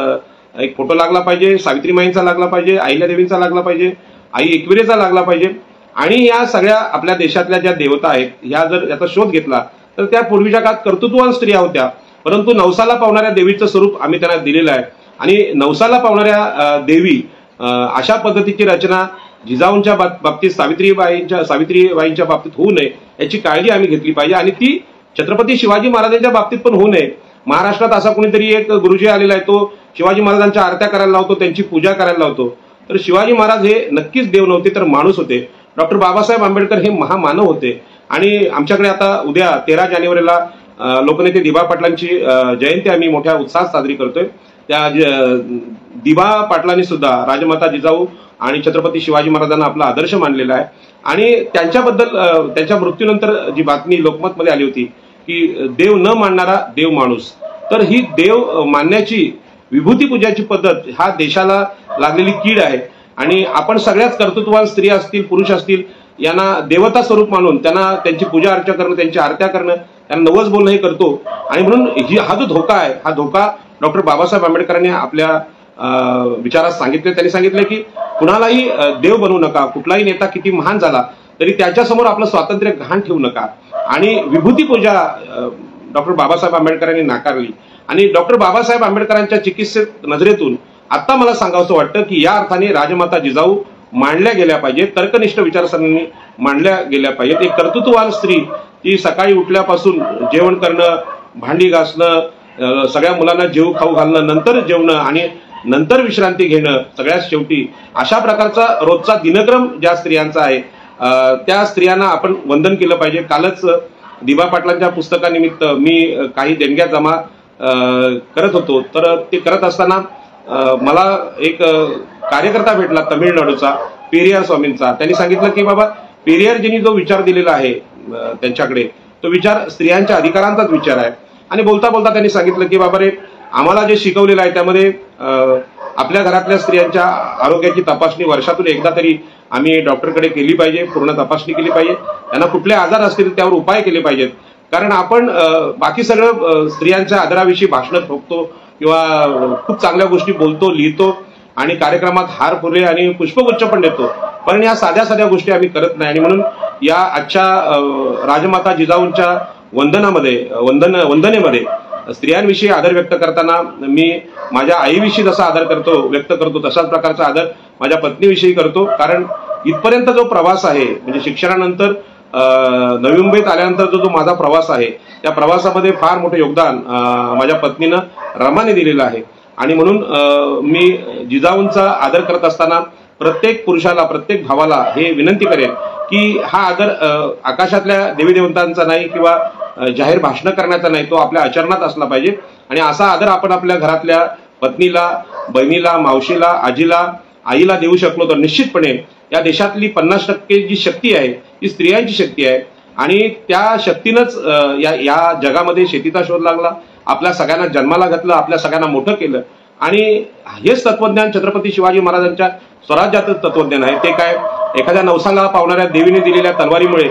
एक फोटो लागला पाहिजे, सावित्रीमाईंचा लागला पाहिजे, अहिल्यादेवींचा लागला पाहिजे, आई एकविरेचा लागला पाहिजे. आणि या सगळ्या आपल्या देशातल्या ज्या देवता आहेत ह्या जर याचा शोध घेतला तर त्या पूर्वीच्या काळात कर्तृत्ववान स्त्रिया होत्या, परंतु नवसाला पावणाऱ्या देवीचं स्वरूप आम्ही त्यांना दिलेलं आहे. आणि नवसाला पावणाऱ्या देवी अशा पद्धतीची रचना जिजाऊंच्या बाबतीत, सावित्रीबाईंच्या बाबतीत होऊ नये याची काळजी आम्ही घेतली पाहिजे. आणि ती छत्रपती शिवाजी महाराजांच्या बाबतीत पण होऊ नये. महाराष्ट्रात असा कोणीतरी एक गुरुजी आलेला आहे, तो शिवाजी महाराजांच्या आरत्या करायला लावतो, त्यांची पूजा करायला लावतो. तर शिवाजी महाराज हे नक्कीच देव नव्हते तर माणूस होते. डॉक्टर बाबासाहेब आंबेडकर हे महामानव होते. आणि आमच्याकडे आता उद्या 13 जानेवारीला लोकनेते दिबा पाटलांची जयंती आम्ही मोठ्या उत्साहात साजरी करतोय. त्या दिबा पाटलांनी सुद्धा राजमाता जिजाऊ आणि छत्रपती शिवाजी महाराजांना आपला आदर्श मानलेला आहे. आणि त्यांच्याबद्दल त्यांच्या मृत्यूनंतर जी बातमी लोकमतमध्ये आली होती की देव न मानणारा देव माणूस, तर ही देव मानण्याची, विभूती पूजाची पद्धत हा देशाला लागलेली कीड आहे. आणि आपण सगळ्याच कर्तृत्ववान स्त्री असतील, पुरुष असतील, यांना देवता स्वरूप मानून त्यांना त्यांची पूजा अर्चा करणं, त्यांची आरत्या करणं, त्यांना नवस बोलणं हे करतो. आणि म्हणून हा जो धोका आहे हा धोका डॉक्टर बाबासाहेब आंबेडकरांनी आपल्या विचारात सांगितले. त्यांनी सांगितले की कुणालाही देव बनवू नका, कुठलाही नेता किती महान झाला तरी त्याच्यासमोर आपलं स्वातंत्र्य गहाण ठेवू नका. आणि विभूती पूजा डॉक्टर बाबासाहेब आंबेडकरांनी नाकारली. आणि डॉक्टर बाबासाहेब आंबेडकरांच्या चिकित्सेत नजरेतून आता मला सांगावंसं वाटतं की या अर्थाने राजमाता जिजाऊ मांडल्या गेल्या पाहिजेत, तर्कनिष्ठ विचारसरणी मांडल्या गेल्या पाहिजेत. एक कर्तृत्ववान स्त्री ती सकाळी उठल्यापासून जेवण करणं, भांडी घासणं, सगळ्या मुलांना जेव खाऊ घालणं, नंतर जेवणं आणि नंतर विश्रांती घेणं, सगळ्यात शेवटी अशा प्रकारचा रोजचा दिनक्रम ज्या स्त्रियांचा आहे त्या स्त्रियांना आपण वंदन केलं पाहिजे. कालच दिबा पाटलांच्या पुस्तकानिमित्त मी काही देणग्या जमा करत होतो. तर ते करत असताना मला एक कार्यकर्ता भेटला तमिळनाडूचा, पेरियार स्वामींचा. त्यांनी सांगितलं की बाबा पेरियारजींनी जो विचार दिलेला आहे त्यांच्याकडे तो विचार स्त्रियांच्या अधिकारांचाच विचार आहे. आणि बोलता बोलता त्यांनी सांगितलं की बाबा रे, आम्हाला जे शिकवलेलं आहे त्यामध्ये आपल्या घरातल्या स्त्रियांच्या आरोग्याची तपासणी वर्षातून एकदा तरी आम्ही डॉक्टरकडे केली पाहिजे, पूर्ण तपासणी केली पाहिजे, त्यांना कुठले आजार असतील त्यावर उपाय केले पाहिजेत. कारण आपण बाकी सगळं स्त्रियांच्या आदराविषयी भाषणं ठोकतो किंवा खूप चांगल्या गोष्टी बोलतो, लिहितो आणि कार्यक्रमात हार फुले आणि पुष्पगुच्छ पण देतो, पण या साध्या साध्या गोष्टी आम्ही करत नाही. आणि म्हणून या आजच्या राजमाता जिजाऊंच्या वंदनेमध्ये स्त्रियांविषयी आदर व्यक्त करताना मी माझ्या आईविषयी जसा आदर व्यक्त करतो तशाच प्रकारचा आदर माझ्या पत्नीविषयी करतो. कारण इथपर्यंत जो प्रवास आहे म्हणजे शिक्षणानंतर नवी मुंबईत आल्यानंतर जो माझा प्रवास आहे त्या प्रवासामध्ये फार मोठं योगदान माझ्या पत्नीनं रमाने दिलेलं आहे. आणि म्हणून मी जिजाऊंचा आदर करत असताना प्रत्येक पुरुषाला, प्रत्येक भावाला हे विनंती करेन की हा आदर आकाशातल्या देवी देवतांचा नाही किंवा जाहीर भाषण करण्याचा नाही, तो आपल्या आचरणात असला पाहिजे. आणि असा आदर आपण आपल्या घरातल्या पत्नीला, बहिणीला, मावशीला, आजीला, आईला देऊ शकलो तर निश्चितपणे या देशातली 50% जी शक्ती आहे ती स्त्रियांची शक्ती आहे. आणि त्या शक्तीनंच या जगामध्ये शेतीचा शोध लागला, आपल्या सगळ्यांना जन्माला घातलं, आपल्या सगळ्यांना मोठं केलं. आणि हेच तत्वज्ञान छत्रपती शिवाजी महाराजांच्या स्वराज्याचं तत्वज्ञान आहे. ते काय, एखाद्या नवसाला पावणाऱ्या देवीने दिलेल्या तलवारीमुळे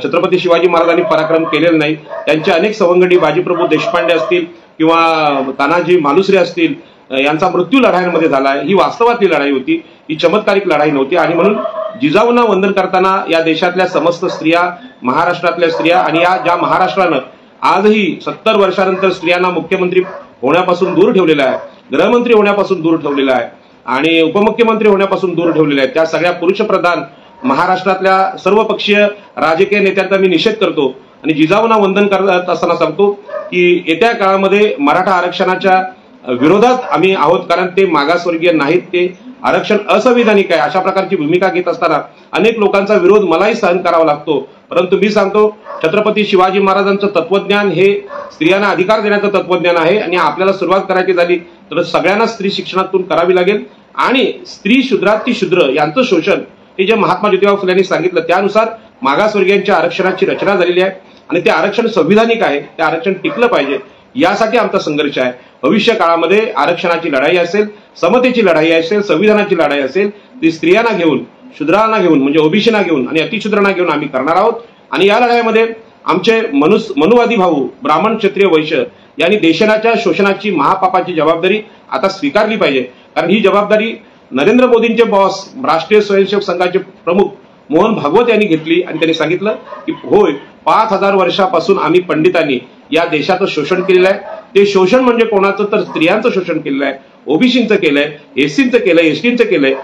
छत्रपती शिवाजी महाराजांनी पराक्रम केलेला नाही. त्यांचे अनेक सवंगडी बाजीप्रभू देशपांडे असतील किंवा तानाजी मालुसरे असतील, यांचा मृत्यू लढाईमध्ये झाला आहे. ही वास्तवातली लढाई होती, ही चमत्कारिक लढाई नव्हती. आणि म्हणून जिजाऊंना वंदन करताना या देशातल्या समस्त स्त्रिया, महाराष्ट्रातल्या स्त्रिया आणि या ज्या महाराष्ट्रानं आजही 70 वर्षानंतर स्त्रियांना मुख्यमंत्री होण्यापासून दूर ठेवलेला आहे, गृहमंत्री होण्यापासून दूर ठेवलेला आहे आणि उपमुख्यमंत्री होण्यापासून दूर ठेवलेला आहे, त्या सगळ्या पुरुषप्रधान महाराष्ट्रातल्या सर्वपक्षीय राजकीय नेत्यांचा मी निषेध करतो आणि जिजाऊंना वंदन करत असताना सांगतो की येत्या काळामध्ये मराठा आरक्षणाच्या विरोधात आम्ही आहोत, कारण ते मागासवर्गीय नाहीत, ते आरक्षण असंविधानिक आहे. अशा प्रकारची भूमिका घेत असताना अनेक लोकांचा विरोध मलाही सहन करावा लागतो. परंतु मी सांगतो, छत्रपती शिवाजी महाराजांचं तत्वज्ञान हे स्त्रियांना अधिकार देण्याचं तत्वज्ञान आहे. आणि आपल्याला सुरुवात करायची झाली तर सगळ्यांना स्त्री शिक्षणातून करावी लागेल. आणि स्त्री शूद्राती शूद्र यांचं शोषण हे जे महात्मा ज्योतिबा फुले यांनी सांगितलं त्यानुसार मागासवर्गीयांच्या आरक्षणाची रचना झालेली आहे आणि ते आरक्षण संविधानिक आहे, ते आरक्षण टिकलं पाहिजे, यासाठी आमचा संघर्ष आहे. भविष्य काळामध्ये आरक्षणाची लढाई असेल, समतेची लढाई असेल, संविधानाची लढाई असेल, ती स्त्रियांना घेऊन, शूद्रांना घेऊन म्हणजे ओबीसीना घेऊन आणि अतिशूद्रांना घेऊन आम्ही करणार आहोत. आणि या लढाईमध्ये आमचे मनुवादी भाऊ ब्राह्मण क्षत्रिय वैश्य यांनी देशाच्या शोषणाची महापापाची जबाबदारी आता स्वीकारली पाहिजे. कारण ही जबाबदारी नरेंद्र मोदींचे बॉस, राष्ट्रीय स्वयंसेवक संघाचे प्रमुख मोहन भागवत यांनी घेतली आणि त्यांनी सांगितलं की होय, 5000 वर्षापासून आम्ही पंडितांनी या देशाचं शोषण केलेलं आहे. ते शोषण म्हणजे कोणाचं, तर स्त्रियांचं शोषण केलेलं आहे, ओबीसीचं केलंय, एससीचं केलंय, एसटीचं केलंय.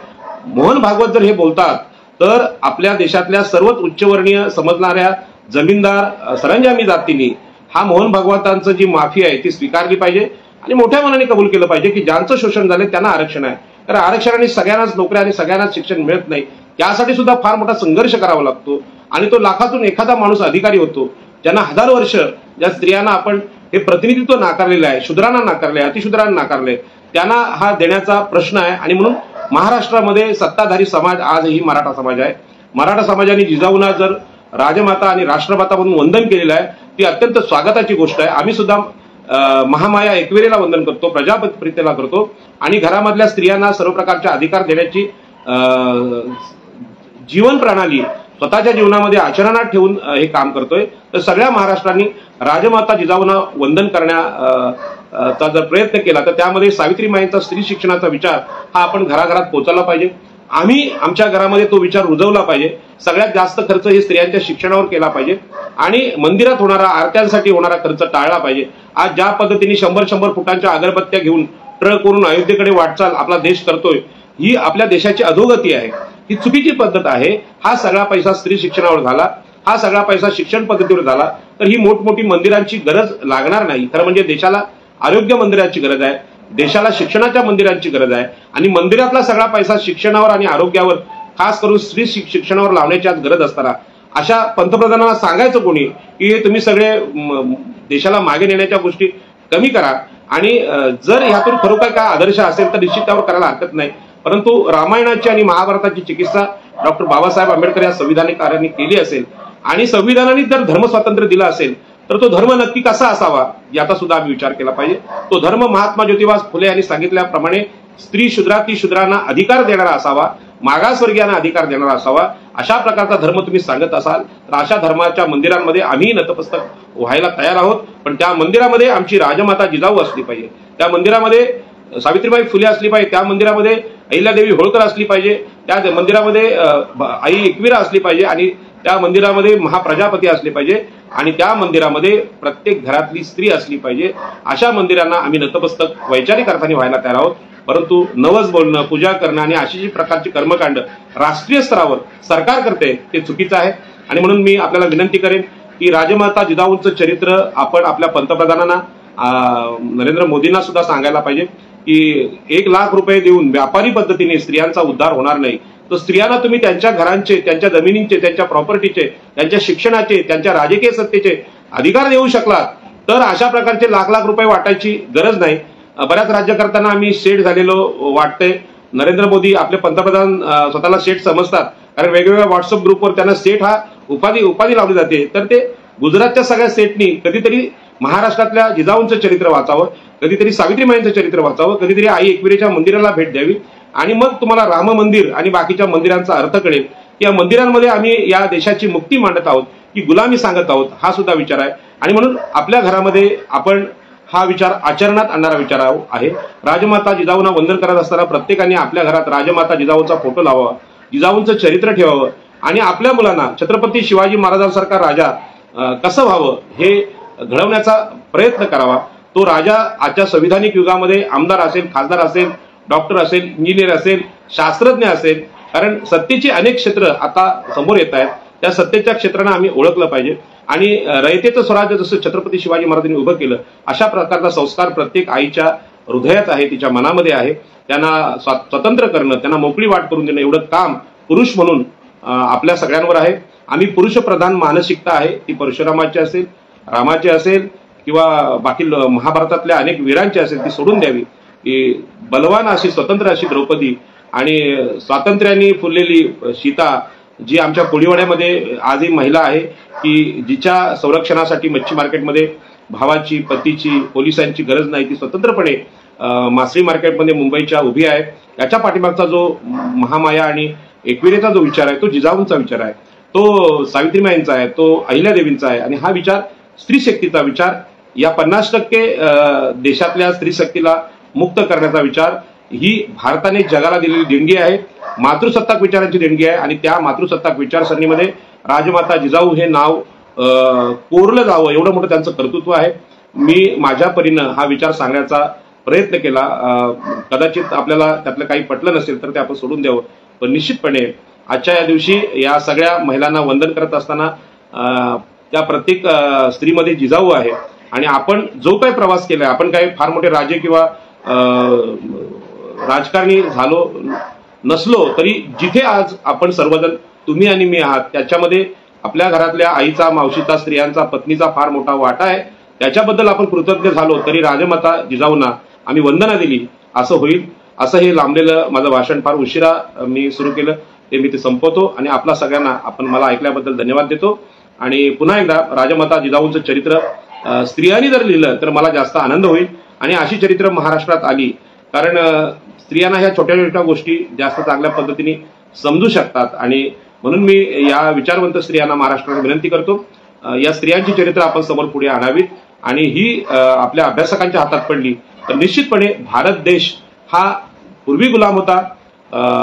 मोहन भागवत जर हे बोलतात तर आपल्या देशातल्या सर्वच उच्चवर्णीय समजणाऱ्या जमीनदार सरंजामी जातींनी हा मोहन भागवतांचं जी माफी आहे ती स्वीकारली पाहिजे आणि मोठ्या मनाने कबूल केलं पाहिजे की ज्यांचं शोषण झालं त्यांना आरक्षण आहे. कारण आरक्षणाने सगळ्यांनाच नोकऱ्या आणि सगळ्यांनाच शिक्षण मिळत नाही, त्यासाठी सुद्धा फार मोठा संघर्ष करावा लागतो. आणि तो लाखातून एखादा माणूस अधिकारी होतो, ज्यांना 1000 वर्ष ज्या स्त्रियांना आपण हे प्रतिनिधित्व नाकारलेलं आहे, शूद्रांना नाकारले, अतिशूद्रांना नाकारले, त्यांना हा देण्याचा प्रश्न आहे. आणि म्हणून महाराष्ट्रामध्ये सत्ताधारी समाज आजही मराठा समाज आहे. मराठा समाजाने जिजाऊंना जर राजमाता आणि राष्ट्रमाता म्हणून वंदन केलेलं आहे, ती अत्यंत स्वागताची गोष्ट आहे. आम्ही सुद्धा महामाया एकविरेला वंदन करतो, प्रजापतीला करतो आणि घरामधल्या स्त्रियांना सर्व प्रकारचे अधिकार देण्याची जीवन प्रणाली स्वतःच्या जीवनामध्ये आचरणात ठेवून हे काम करतोय. तर सगळ्या महाराष्ट्रांनी राजमाता जिजाऊंना वंदन करण्याचा जर प्रयत्न केला तर त्यामध्ये सावित्रीमाईंचा स्त्री शिक्षणाचा विचार हा आपण घराघरात पोहोचवला पाहिजे. आम्ही आमच्या घरामध्ये तो विचार रुजवला पाहिजे. सगळ्यात जास्त खर्च हे स्त्रियांच्या शिक्षणावर केला पाहिजे आणि मंदिरात होणारा, आरत्यांसाठी होणारा खर्च टाळला पाहिजे. आज ज्या पद्धतीने 100-100 फुटांच्या अगरबत्त्या घेऊन ट्रकवरून अयोध्येकडे वाटचाल आपला देश करतोय, ही आपल्या देशाची अधोगती आहे, ही चुकीची पद्धत आहे. हा सगळा पैसा स्त्री शिक्षणावर झाला, हा सगळा पैसा शिक्षण पद्धतीवर झाला तर ही मोठमोठी मंदिरांची गरज लागणार नाही. खरं म्हणजे देशाला आरोग्य मंदिराची गरज आहे, देशाला शिक्षणाच्या मंदिरांची गरज आहे आणि मंदिरातला सगळा पैसा शिक्षणावर आणि आरोग्यावर, खास करून स्त्री शिक्षणावर लावण्याची आज गरज असताना अशा पंतप्रधानांना सांगायचं कोणी की तुम्ही सगळे देशाला मागे नेण्याच्या गोष्टी कमी करा आणि जर ह्यातून खरोखर काय आदर्श असेल तर निश्चित त्यावर करायला हरकत नाही. परंतु रामायणाची आणि महाभारताची चिकित्सा डॉक्टर बाबासाहेब आंबेडकर या संविधानिकारांनी केली असेल आणि संविधानाने जर धर्म स्वातंत्र्य दिलं असेल तर तो धर्म नक्की कसा असावा याचा सुद्धा आम्ही विचार केला पाहिजे. तो धर्म महात्मा ज्योतिबा फुले यांनी सांगितल्याप्रमाणे स्त्री शूद्राती शूद्रांना अधिकार देणारा असावा, मागासवर्गीयांना अधिकार देणारा असावा. अशा प्रकारचा धर्म तुम्ही सांगत असाल तर अशा धर्माच्या मंदिरांमध्ये आम्ही नतमस्तक व्हायला तयार आहोत. पण त्या मंदिरामध्ये आमची राजमाता जिजाऊ असली पाहिजे, त्या मंदिरामध्ये सावित्रीबाई फुले असली पाहिजे, त्या मंदिरामध्ये अहिल्यादेवी होळकर असली पाहिजे, त्या मंदिरामध्ये आई एकविरा असली पाहिजे आणि त्या मंदिरामध्ये महाप्रजापती असले पाहिजे आणि त्या मंदिरामध्ये प्रत्येक घरातली स्त्री असली पाहिजे. अशा मंदिरांना आम्ही नतमस्तक वैचारिक अर्थाने व्हायला तयार आहोत. परंतु नवस बोलणं, पूजा करणं आणि अशी प्रकारची कर्मकांड राष्ट्रीय स्तरावर सरकार करते ते चुकीचं आहे. आणि म्हणून मी आपल्याला विनंती करेन की राजमाता जिजाऊंचं चरित्र आपण आपल्या पंतप्रधानांना, नरेंद्र मोदींना सुद्धा सांगायला पाहिजे. की 1 लाख रुपये देऊन व्यापारी पद्धतीने स्त्रियांचा उद्धार होणार नाही, तर स्त्रियांना तुम्ही त्यांच्या घरांचे, त्यांच्या जमिनींचे, त्यांच्या प्रॉपर्टीचे, त्यांच्या शिक्षणाचे, त्यांच्या राजकीय सत्तेचे अधिकार देऊ शकलात, तर अशा प्रकारचे लाख लाख रुपये वाटायची गरज नाही. बऱ्याच राज्यकर्त्यांना आम्ही सेठ झालेलो वाटते. नरेंद्र मोदी आपले पंतप्रधान स्वतःला सेठ समजतात, कारण वेगवेगळ्या व्हॉट्सअप ग्रुपवर त्यांना सेठ हा उपाधी लावली जाते. तर ते गुजरातच्या सगळ्या सेठनी कधीतरी महाराष्ट्रातल्या जिजाऊंचं चरित्र वाचावं, कधीतरी सावित्रीमाईंचं चरित्र वाचावं, कधीतरी आई एकविरेच्या मंदिराला भेट द्यावी, आणि मग तुम्हाला राम मंदिर आणि बाकीच्या मंदिरांचा अर्थ कळेल. या मंदिरांमध्ये आम्ही या देशाची मुक्ती मांडत आहोत की गुलामी सांगत आहोत, हा सुद्धा विचार आहे. आणि म्हणून आपल्या घरामध्ये आपण हा विचार आचरणात आणणारा विचार आहे. राजमाता जिजाऊंना वंदन करत असताना प्रत्येकाने आपल्या घरात राजमाता जिजाऊचा फोटो लावावा, जिजाऊंचं चरित्र ठेवावं, आणि आपल्या मुलांना छत्रपती शिवाजी महाराजांसारखा राजा कसं व्हावं हे घडवण्याचा प्रयत्न करावा. तो राजा आजच्या संविधानिक युगामध्ये आमदार असेल, खासदार असेल, डॉक्टर असेल, इंजिनियर असेल, शास्त्रज्ञ असेल, कारण सत्तेची अनेक क्षेत्र आता समोर येत आहेत. त्या सत्तेच्या क्षेत्रांना आम्ही ओळखलं पाहिजे, आणि रयतेचं स्वराज्य जसं छत्रपती शिवाजी महाराजांनी उभं केलं, अशा प्रकारचा संस्कार प्रत्येक आईच्या हृदयात आहे, तिच्या मनामध्ये आहे. त्यांना स्वतंत्र करणं, त्यांना मोकळी वाट करून देणं, एवढं काम पुरुष म्हणून आपल्या सगळ्यांवर आहे. आम्ही पुरुषप्रधान मानसिकता आहे, ती परशुरामाची असेल, रामाची असेल, किंवा बाकी महाभारतातल्या अनेक वीरांची असेल, ती सोडून द्यावी. की बलवान अशी स्वतंत्र अशी द्रौपदी आणि स्वातंत्र्याने फुललेली सीता, जी आमच्या कोळीवाड्यामध्ये आजही महिला आहे, की जिच्या संरक्षणासाठी मच्छी मार्केटमध्ये भावाची, पतीची, पोलिसांची गरज नाही, ती स्वतंत्रपणे मासळी मार्केटमध्ये मुंबईच्या उभी आहे. याच्या पाठीमागचा जो महामाया आणि एकविरेचा जो विचार आहे, तो जिजाऊंचा विचार आहे, तो सावित्रीमाईंचा आहे, तो अहिल्यादेवींचा आहे. आणि हा विचार स्त्री शक्तीचा विचार, या 50% देशातल्या स्त्री शक्तीला मुक्त करण्याचा विचार, ही भारताने जगाला दिलेली देणगी आहे, मातृसत्ताक विचारांची देणगी आहे. आणि त्या मातृसत्ताक विचारसरणीमध्ये राजमाता जिजाऊ हे नाव कोरलं जावं, एवढं मोठं त्यांचं कर्तृत्व आहे. मी माझ्या परीनं हा विचार सांगण्याचा प्रयत्न केला. कदाचित आपल्याला त्यातलं काही पटलं नसेल तर ते आपण सोडून द्यावं, पण निश्चितपणे आजच्या या दिवशी या सगळ्या महिलांना वंदन करत असताना त्या प्रत्येक स्त्रीमध्ये जिजाऊ आहे. आणि आपण जो काही प्रवास केलाय, आपण काही फार मोठे राजे किंवा राजकारणी झालो नसलो तरी जिथे आज आपण सर्वजण तुम्ही आणि मी आहात, त्याच्यामध्ये आपल्या घरातल्या आईचा, मावशीचा, स्त्रियांचा, पत्नीचा फार मोठा वाटा आहे. त्याच्याबद्दल आपण कृतज्ञ झालो तरी राजमाता जिजाऊंना आम्ही वंदना दिली असं होईल. असं हे लांबलेलं माझं भाषण फार उशिरा मी सुरू केलं, ते मी ते संपवतो. आणि आपला सगळ्यांना आपण मला ऐकल्याबद्दल धन्यवाद देतो. आणि पुन्हा एकदा राजमाता जिजाऊंचं चरित्र स्त्रियांनी जर लिहिलं तर मला जास्त आनंद होईल. आणि अशी चरित्र महाराष्ट्रात आली, कारण स्त्रियांना ह्या छोट्या छोट्या गोष्टी जास्त चांगल्या पद्धतीने समजू शकतात. आणि म्हणून मी या विचारवंत स्त्रियांना महाराष्ट्रात विनंती करतो, या स्त्रियांची चरित्र आपण समोर पुढे आणावीत. आणि ही आपल्या अभ्यासकांच्या हातात पडली तर निश्चितपणे भारत देश हा पूर्वी गुलाम होता,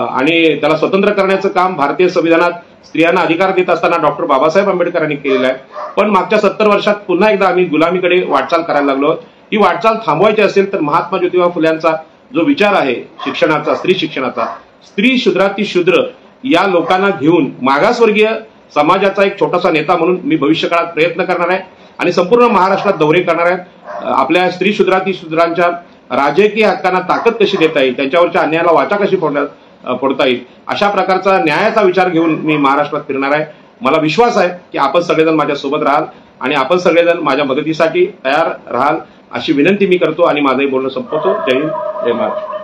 आणि त्याला स्वतंत्र करण्याचं काम भारतीय संविधानात स्त्रियांना अधिकार देत असताना डॉक्टर बाबासाहेब आंबेडकरांनी केलेलं आहे. पण मागच्या 70 वर्षात पुन्हा एकदा आम्ही गुलामीकडे वाटचाल करायला लागलो. ही वाटचाल थांबवायची असेल तर महात्मा ज्योतिबा फुल्यांचा जो विचार आहे शिक्षणाचा, स्त्री शिक्षणाचा, स्त्री शूद्राती शूद्र या लोकांना घेऊन मागासवर्गीय समाजाचा एक छोटासा नेता म्हणून मी भविष्यकाळात प्रयत्न करणार आहे. आणि संपूर्ण महाराष्ट्रात दौरे करणार आहेत. आपल्या स्त्री शूद्राती शूद्रांच्या राजकीय हक्कांना ताकद कशी देता येईल, त्यांच्यावरच्या अन्यायाला वाचा कशी फोडता येईल, अशा प्रकारचा न्यायाचा विचार घेऊन मी महाराष्ट्रात फिरणार आहे. मला विश्वास आहे की आपण सगळेजण माझ्यासोबत राहाल आणि आपण सगळेजण माझ्या मदतीसाठी तयार राहाल, अशी विनंती मी करतो. आणि माझंही बोलणं संपवतो. जय हिंद, जय महाराष्ट्र.